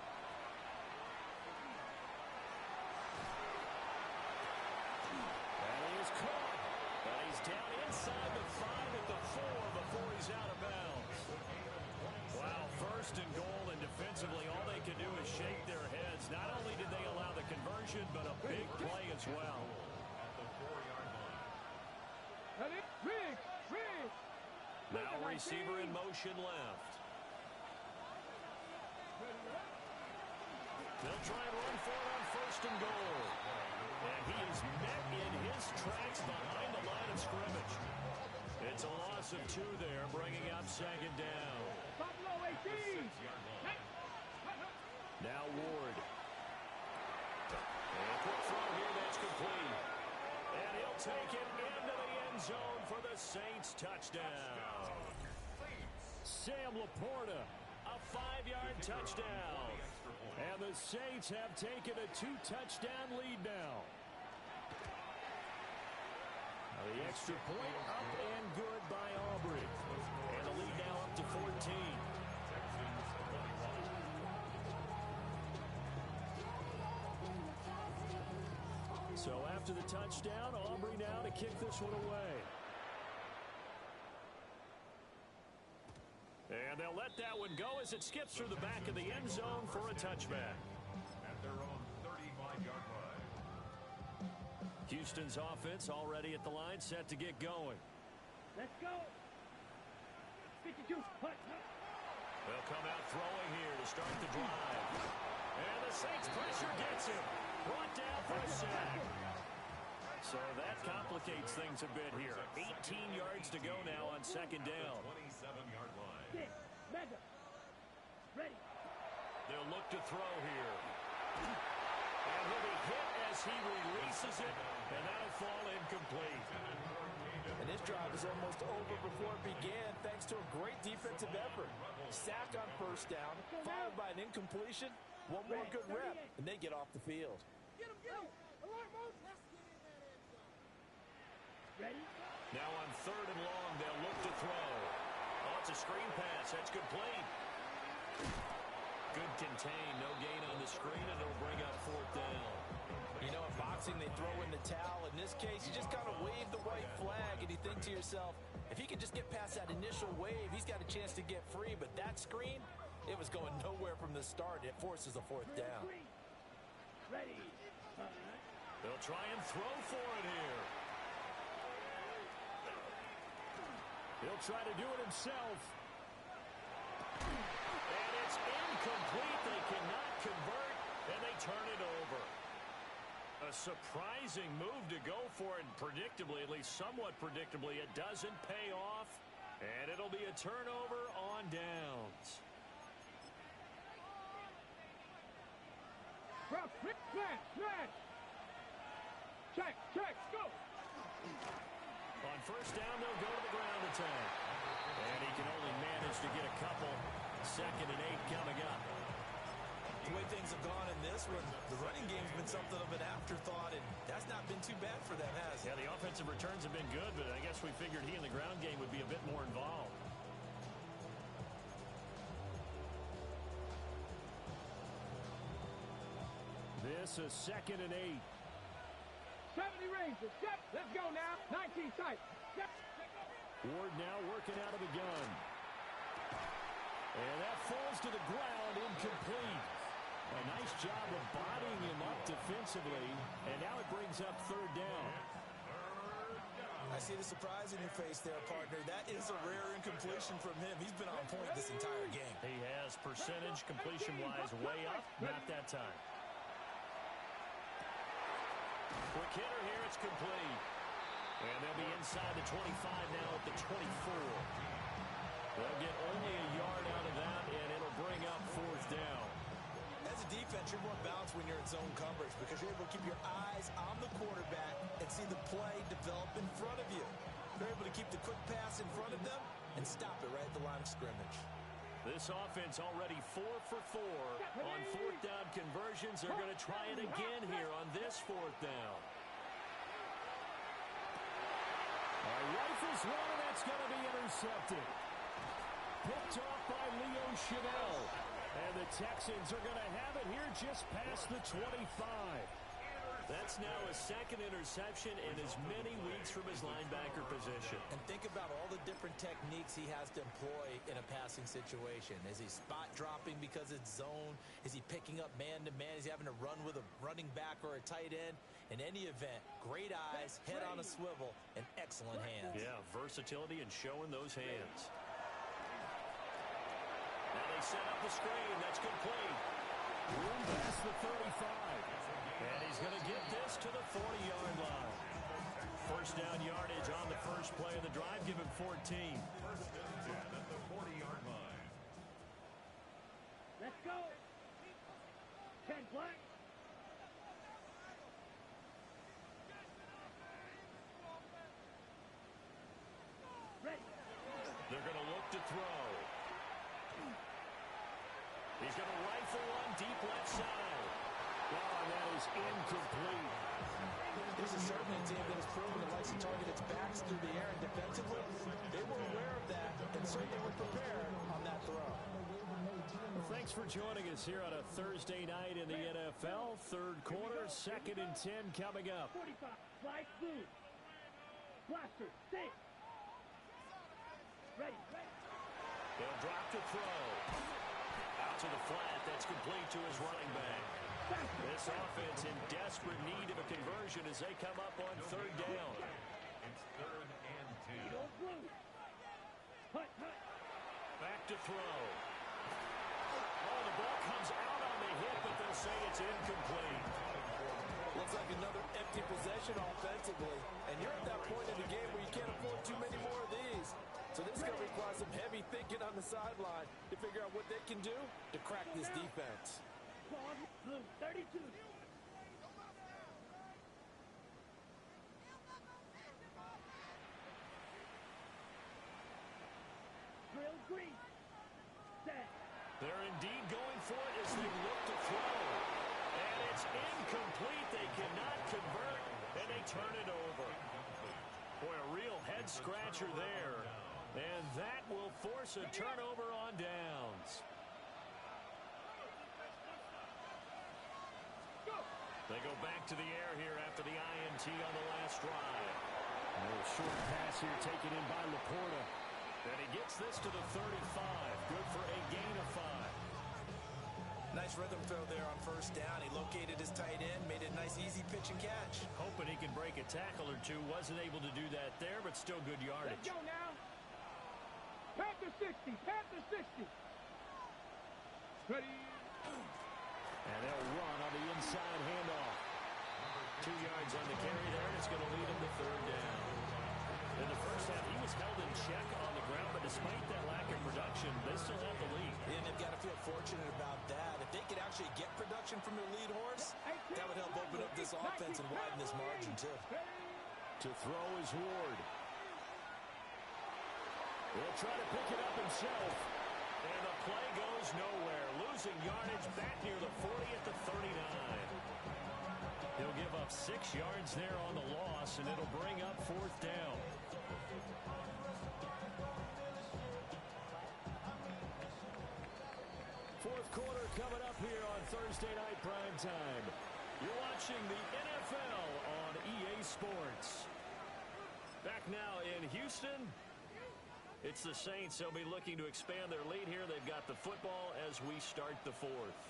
And he is caught. But he's down inside the 5 at the 4 before he's out of bounds. Wow, 1st and goal, and defensively all they can do is shake their heads. Not only did they allow the conversion, but a big play as well. At the 4-yard line. Now receiver in motion left. They'll try and run for it on 1st and goal. And he is met in his tracks behind the line of scrimmage. It's a loss of 2 there, bringing up 2nd down. Now Ward. And a quick throw here that's complete. And he'll take it into the end zone for the Saints touchdown. Sam Laporta. A 5-yard touchdown. And the Saints have taken a 2-touchdown lead now. The extra point up and good by Aubrey. And the lead now up to 14. So after the touchdown, Aubrey now to kick this one away. And they'll let let that one go as it skips through the back of the end zone for a touchback. At their own 35-yard line. Houston's offense already at the line, set to get going. Let's go. 52. Punt. They'll come out throwing here to start the drive. And the Saints pressure gets him. Brought down for a sack. So that complicates things a bit here. 18 yards to go now on second down. 27-yard line. Six. Mega. Ready. They'll look to throw here. And he'll be hit as he releases it. And that'll fall incomplete. And this drive is almost over before it began thanks to a great defensive effort. Sack on first down, followed by an incompletion. One more good rep, and they get off the field. Get him, get him. Alert, move. Ready? Now on third and long, they'll look to throw. Oh, it's a screen pass. That's complete. Good contain. No gain on the screen, and it'll bring up fourth down. You know, in boxing, they throw in the towel. In this case, you just kind of wave the white flag, and you think to yourself, if he can just get past that initial wave, he's got a chance to get free. But that screen, it was going nowhere from the start. It forces a fourth down. Ready. They'll try and throw for it here. He'll try to do it himself. And it's incomplete. They cannot convert, and they turn it over. A surprising move to go for it, and predictably, at least somewhat predictably, it doesn't pay off, and it'll be a turnover on downs. Check, go. On first down, they'll go to the ground attack. And he can only manage to get a couple. 2nd and 8 coming up. The way things have gone in this one, the running game's been something of an afterthought, and that's not been too bad for them, has it? Yeah, the offensive returns have been good, but I guess we figured he in the ground game would be a bit more involved. This is 2nd and 8. 70 Rangers. Step. Let's go now. 19 tight. Step. Ward now working out of the gun. And that falls to the ground, incomplete. A nice job of bodying him up defensively, and now it brings up third down. I see the surprise in your face there, partner. That is a rare incompletion from him. He's been on point this entire game. He has percentage completion-wise way up, not that time. Quick hitter here, it's complete. And they'll be inside the 25 now at the 24. They'll get only a yard out of that, and it'll bring up fourth down. As a defense, you're more balanced when you're in zone coverage because you're able to keep your eyes on the quarterback and see the play develop in front of you. You're able to keep the quick pass in front of them and stop it right at the line of scrimmage. This offense already 4 for 4 on fourth down conversions. They're going to try it again here on this fourth down. Rifles one, and that's going to be intercepted. Picked off by Leo Chanel. And the Texans are going to have it here just past the 25. That's now a second interception in as many weeks from his linebacker position. And think about all the different techniques he has to employ in a passing situation. Is he spot dropping because it's zone? Is he picking up man-to-man? Is he having to run with a running back or a tight end? In any event, great eyes, head on a swivel, and excellent hands. Yeah, versatility and showing those hands. Now they set up the screen. That's complete. Room past the 35. And he's going to get this to the 40-yard line. First down yardage on the first play of the drive. Give him 14. First and 10 at the 40-yard line. Let's go. 10 black. Ready. They're going to look to throw. He's going to rifle one deep left side. Oh, and that is incomplete. This is certainly a team that has proven it likes to target its backs through the air and defensively. They were aware of that and certainly were prepared on that throw. Well, thanks for joining us here on a Thursday night in the NFL. Third quarter, 2nd and 10 coming up. 45. Flag blue. Blaster. Stay. Ready. He'll drop to throw. Out to the flat. That's complete to his running back. This offense in desperate need of a conversion as they come up on third down. It's 3rd and 10. Back to throw. Oh, the ball comes out on the hit, but they'll say it's incomplete. Looks like another empty possession offensively. And you're at that point in the game where you can't afford too many more of these. So this is going to require some heavy thinking on the sideline to figure out what they can do to crack this defense. Blue, 32. Drill green. Set. They're indeed going for it as they look to throw. And it's incomplete. They cannot convert, and they turn it over. Boy, a real head-scratcher there. And that will force a turnover on downs. They go back to the air here after the INT on the last drive. A little short pass here taken in by Laporta. And he gets this to the 35. Good for a gain of 5. Nice rhythm throw there on first down. He located his tight end, made it a nice easy pitch and catch. Hoping he can break a tackle or two. Wasn't able to do that there, but still good yardage. Let's go now. Panther 60. Panther 60. Ready. And they'll run on the inside handoff. 2 yards on the carry there, and it's going to lead him to third down. In the first half, he was held in check on the ground, but despite that lack of production, they still have the lead. And they've got to feel fortunate about that. If they could actually get production from their lead horse, that would help open up this offense and widen this margin, too. To throw is Ward. He'll try to pick it up himself. And the play goes nowhere. Losing yardage back near the 40 at the 39. He'll give up 6 yards there on the loss, and it'll bring up fourth down. Fourth quarter coming up here on Thursday Night Primetime. You're watching the NFL on EA Sports. Back now in Houston. It's the Saints. They'll be looking to expand their lead here. They've got the football as we start the fourth.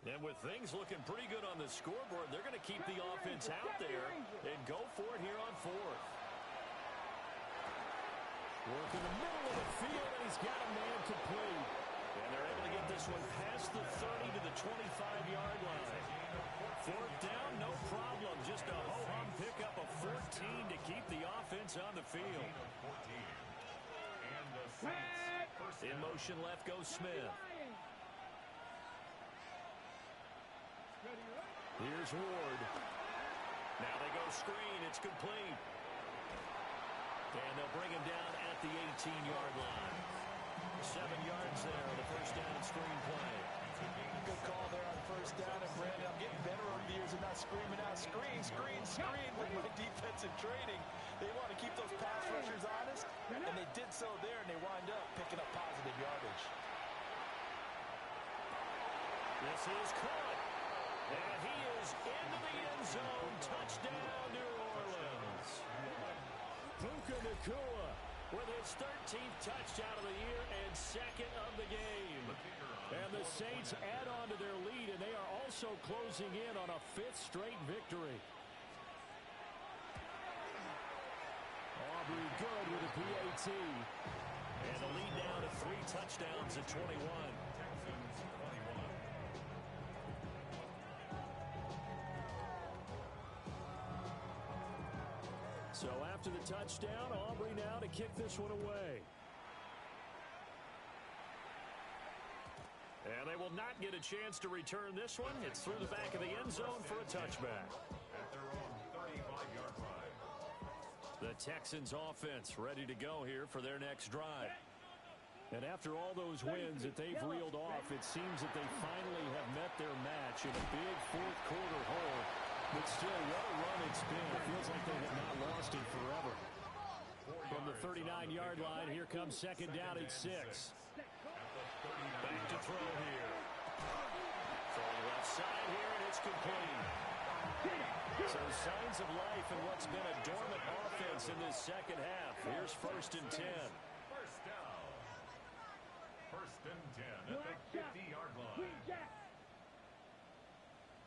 And with things looking pretty good on the scoreboard, they're going to keep the offense out there and go for it here on fourth. Work in the middle of the field, and he's got a man complete. And they're able to get this one past the 30 to the 25-yard line. Fourth down, no problem. Just a ho-hum pickup of 14 to keep the offense on the field. In motion left goes Smith. Here's Ward. Now they go screen. It's complete. And they'll bring him down at the 18-yard line. 7 yards there on the first down and screen play. Good call there on first down. And Brandon, I'm getting better over the years and not screaming out, screen, screen, screen with my defensive training. They want to keep those pass rushers honest, and they did so there, and they wind up picking up positive yardage. This is caught. And he is into the end zone. Touchdown, New Orleans. Puka Nacua with his 13th touchdown of the year and second of the game. And the Saints add on to their lead, and they are also closing in on a 5th straight victory. Aubrey good with a PAT. And the lead now to 3 touchdowns at 21. So after the touchdown, Aubrey now to kick this one away. And they will not get a chance to return this one. It's through the back of the end zone for a touchback. At their own 35-yard line. The Texans offense ready to go here for their next drive. And after all those wins that they've reeled off, it seems that they finally have met their match in a big fourth quarter hole. But still, what a run it's been. It feels like they have not lost it forever. From the 39-yard line, here comes second down at 6. Back to throw here. From the left side here, and it's complete. So signs of life in what's been a dormant offense in this second half. Here's 1st and 10. First down. 1st and 10 at the 50-yard line. Queen Jack.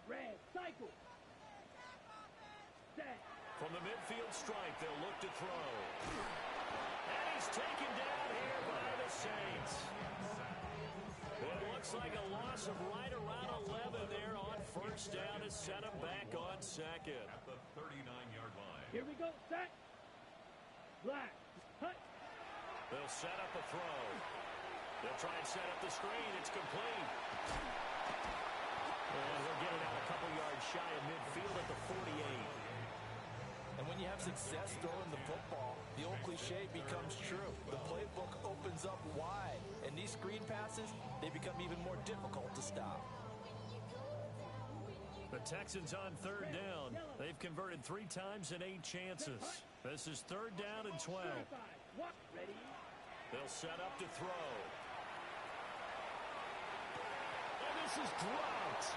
Red cycle. Set. From the midfield stripe, they'll look to throw. And he's taken down here by the Saints. It looks like a loss of right around 11 there on 1st down to set him back on 2nd. At the 39-yard line. Here we go. Set. Black. Hut. They'll set up a throw. They'll try and set up the screen. It's complete. And he'll get it out a couple yards shy of midfield at the 48. And when you have success throwing the football, the old cliche becomes true. The playbook opens up wide, and these screen passes, they become even more difficult to stop. The Texans on 3rd down. They've converted 3 times in 8 chances. This is 3rd down and 12. Ready. They'll set up to throw. And this is dropped.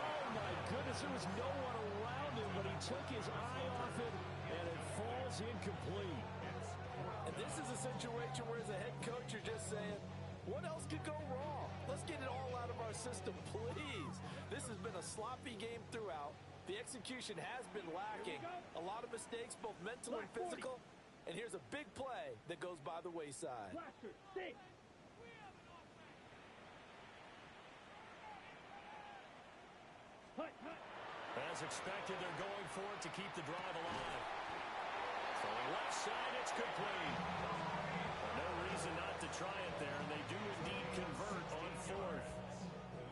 Oh, my goodness. There was no one around him, but he took his eye off it, and it falls incomplete. And this is a situation where as a head coach, you're just saying, what else could go wrong? Let's get it all out of our system, please. This has been a sloppy game throughout. The execution has been lacking. A lot of mistakes, both mental and physical. And here's a big play that goes by the wayside. Blaster. 6. Hut. As expected, they're going for it to keep the drive alive. Throwing left side, it's complete. No reason not to try it there, and they do indeed convert on 4th.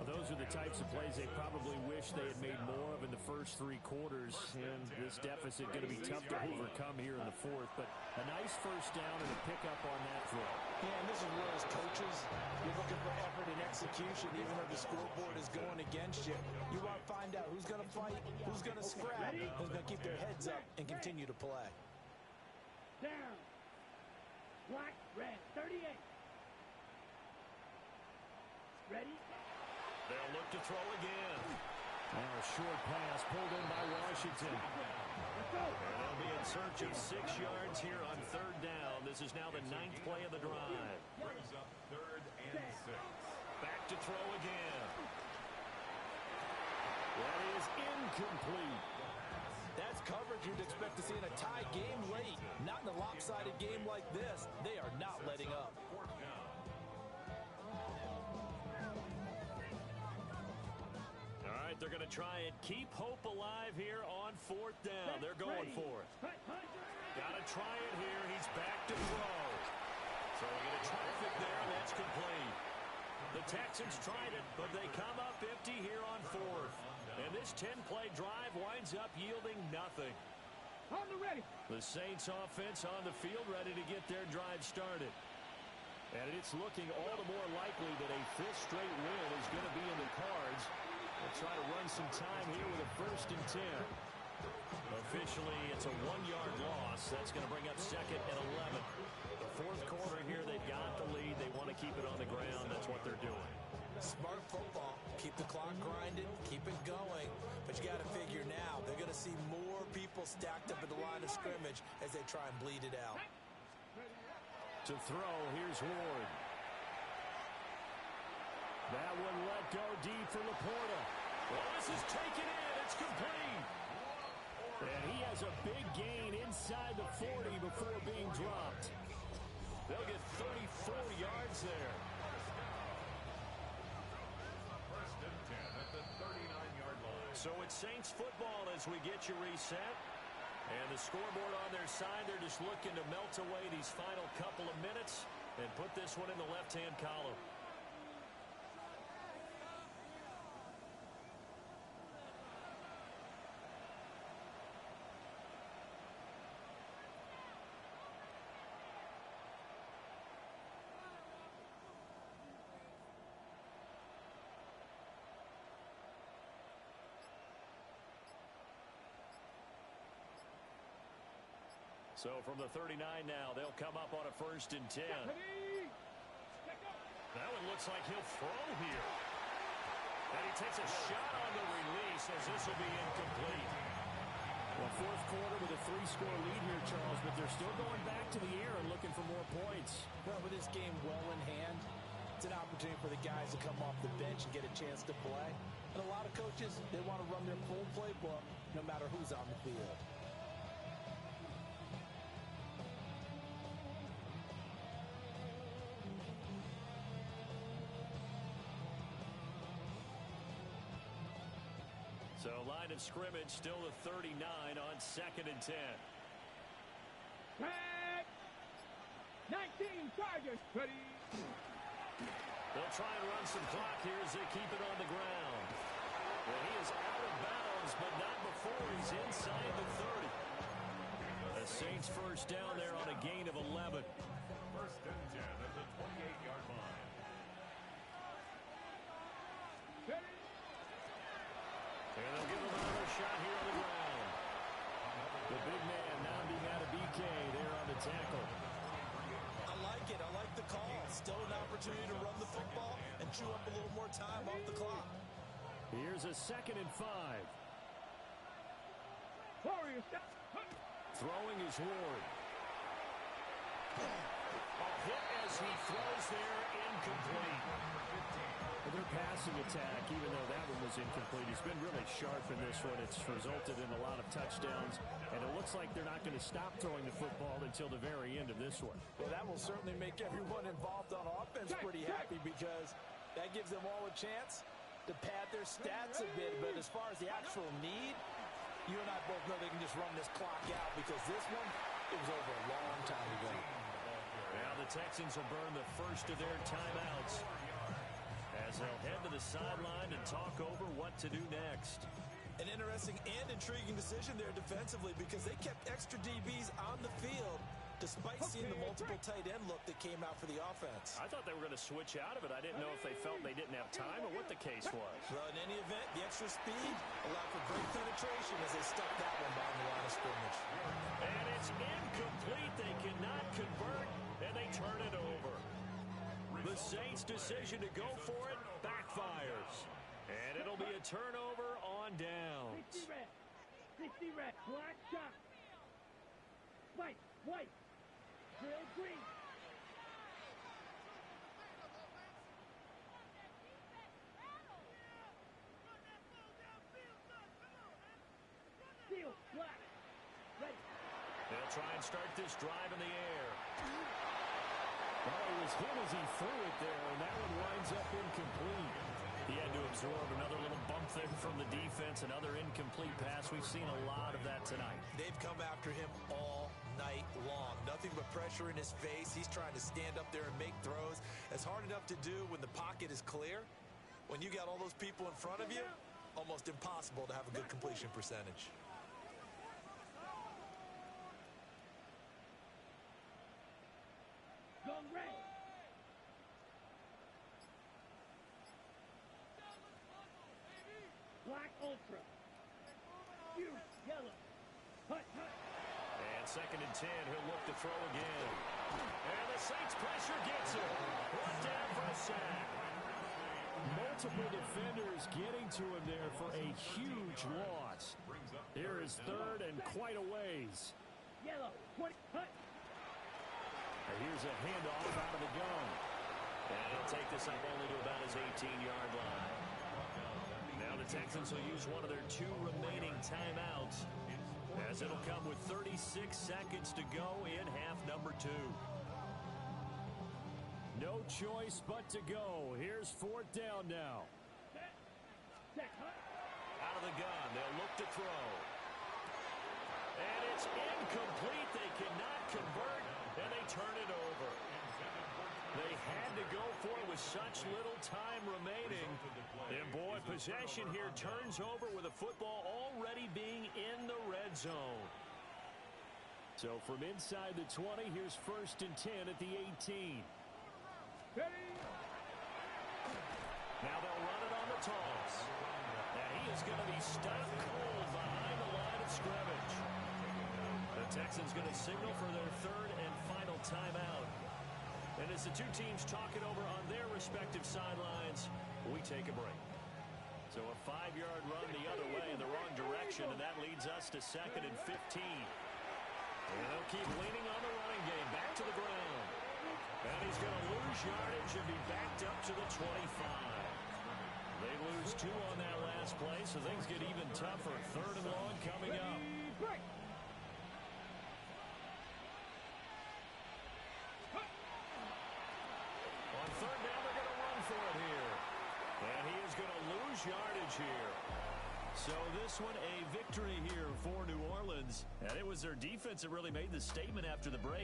Well, those are the types of plays they probably wish they had made more of in the first 3 quarters, and this deficit going to be tough to overcome here in the 4th. But a nice 1st down and a pickup on that throw. Yeah, and this is where as coaches, you're looking for effort and execution, even though the scoreboard is going against you. You want to find out who's going to fight, who's going to scrap, who's going to keep their heads up and continue to play. Down. Black. Red. 38. Ready. They'll look to throw again. Now a short pass pulled in by Washington. And they'll be in search of 6 yards here on 3rd down. This is now the 9th play of the drive. Brings up 3rd and 6. Back to throw again. That is incomplete. That's coverage you'd expect to see in a tie game late. Not in a lopsided game like this. They are not letting up. 4th down. All right, they're going to try and keep hope alive here on 4th down. They're going for it. Got to try it here. He's back to throw. Throwing into traffic there, and that's complete. The Texans tried it, but they come up empty here on 4th. And this 10-play drive winds up yielding nothing. On the ready. The Saints offense on the field ready to get their drive started. And it's looking all the more likely that a 5th straight win is going to be in the cards. They'll try to run some time here with a 1st and 10. Officially, it's a 1-yard loss. That's going to bring up 2nd and 11. The 4th quarter here, they've got the lead. They want to keep it on the ground. That's what they're doing. Smart football. Keep the clock grinding. Keep it going. But you got to figure now, they're going to see more people stacked up at the line of scrimmage as they try and bleed it out. To throw, here's Ward. That one let go deep for Laporta. Well, this is taken in. It's complete. And he has a big gain inside the 40 before being dropped. They'll get 34 yards there. 1st and 10 at the 39-yard line. So it's Saints football as we get you reset. And the scoreboard on their side, they're just looking to melt away these final couple of minutes and put this one in the left-hand column. So from the 39 now, they'll come up on a 1st and 10. That one looks like he'll throw here. And he takes a shot on the release as this will be incomplete. fourth quarter with a 3-score lead here, Charles, but they're still going back to the air and looking for more points. Well, with this game well in hand, it's an opportunity for the guys to come off the bench and get a chance to play. And a lot of coaches, they want to run their full playbook no matter who's on the field. So line of scrimmage still a 39 on 2nd and 10. Tag. 19 Chargers. Ready. They'll try and run some clock here as they keep it on the ground. Well, he is out of bounds, but not before he's inside the 30. The Saints first down there on a gain of 11. First and 10 at the 28-yard line. Ready. And they'll give him another shot here on the ground. The big man now being out of BK there on the tackle. I like it. I like the call. Still an opportunity to run the football and chew up a little more time off the clock. Here's a 2nd and 5. Warriors. Throwing is Ward. A hit as he throws there, incomplete. Their passing attack, even though that one was incomplete, has been really sharp in this one. It's resulted in a lot of touchdowns, and it looks like they're not going to stop throwing the football until the very end of this one. Well, that will certainly make everyone involved on offense pretty happy because that gives them all a chance to pad their stats a bit. But as far as the actual need, you and I both know they can just run this clock out because this one, it was over a long time ago. Now the Texans will burn the first of their timeouts as they'll head to the sideline and talk over what to do next. An interesting and intriguing decision there defensively because they kept extra DBs on the field despite seeing the multiple tight end look that came out for the offense. I thought they were going to switch out of it. I didn't know if they felt they didn't have time or what the case was. Well, in any event, the extra speed allowed for great penetration as they stuck that one behind the line of scrimmage. And it's incomplete. They cannot convert, and they turn it over. The Saints' decision to go for it backfires. And it'll be a turnover on downs. 60 reps. 60 reps. Black shot. White. White. Drill green. Steel. Black. Ready. They'll try and start this drive in the air. Well, he was hit as he threw it there, and that one winds up incomplete. He had to absorb another little bump there from the defense, another incomplete pass. We've seen a lot of that tonight. They've come after him all night long. Nothing but pressure in his face. He's trying to stand up there and make throws. It's hard enough to do when the pocket is clear. When you got all those people in front of you, almost impossible to have a good completion percentage. Go red. Black ultra. Huge yellow. Hut, hut. And 2nd and 10, he'll look to throw again. And the Saints pressure gets him. Brought down for a sack. Multiple defenders getting to him there for a huge loss. Here is 3rd and quite a ways. Yellow. 20. Hut. Here's a handoff out of the gun. And he'll take this up only to about his 18-yard line. Now the Texans will use one of their 2 remaining timeouts, as it'll come with 36 seconds to go in half number 2. No choice but to go. Here's 4th down now. Out of the gun, they'll look to throw. And it's incomplete. They cannot convert, and they turn it over. They had to go for it with such little time remaining. And boy, possession here turns over with a football already being in the red zone. So from inside the 20, here's 1st and 10 at the 18. Ready. Now they'll run it on the toss. And he is going to be stopped cold behind the line of scrimmage. The Texans going to signal for their 3rd and final timeout. And as the 2 teams talk it over on their respective sidelines, we take a break. So a 5-yard run the other way in the wrong direction, and that leads us to 2nd and 15. And they'll keep leaning on the running game. Back to the ground. And he's going to lose yardage and be backed up to the 25. They lose 2 on that last play, so things get even tougher. 3rd and long coming up. On 3rd down, they're going to run for it here. And he is going to lose yardage here. So this one a victory here for New Orleans. And it was their defense that really made the statement after the break.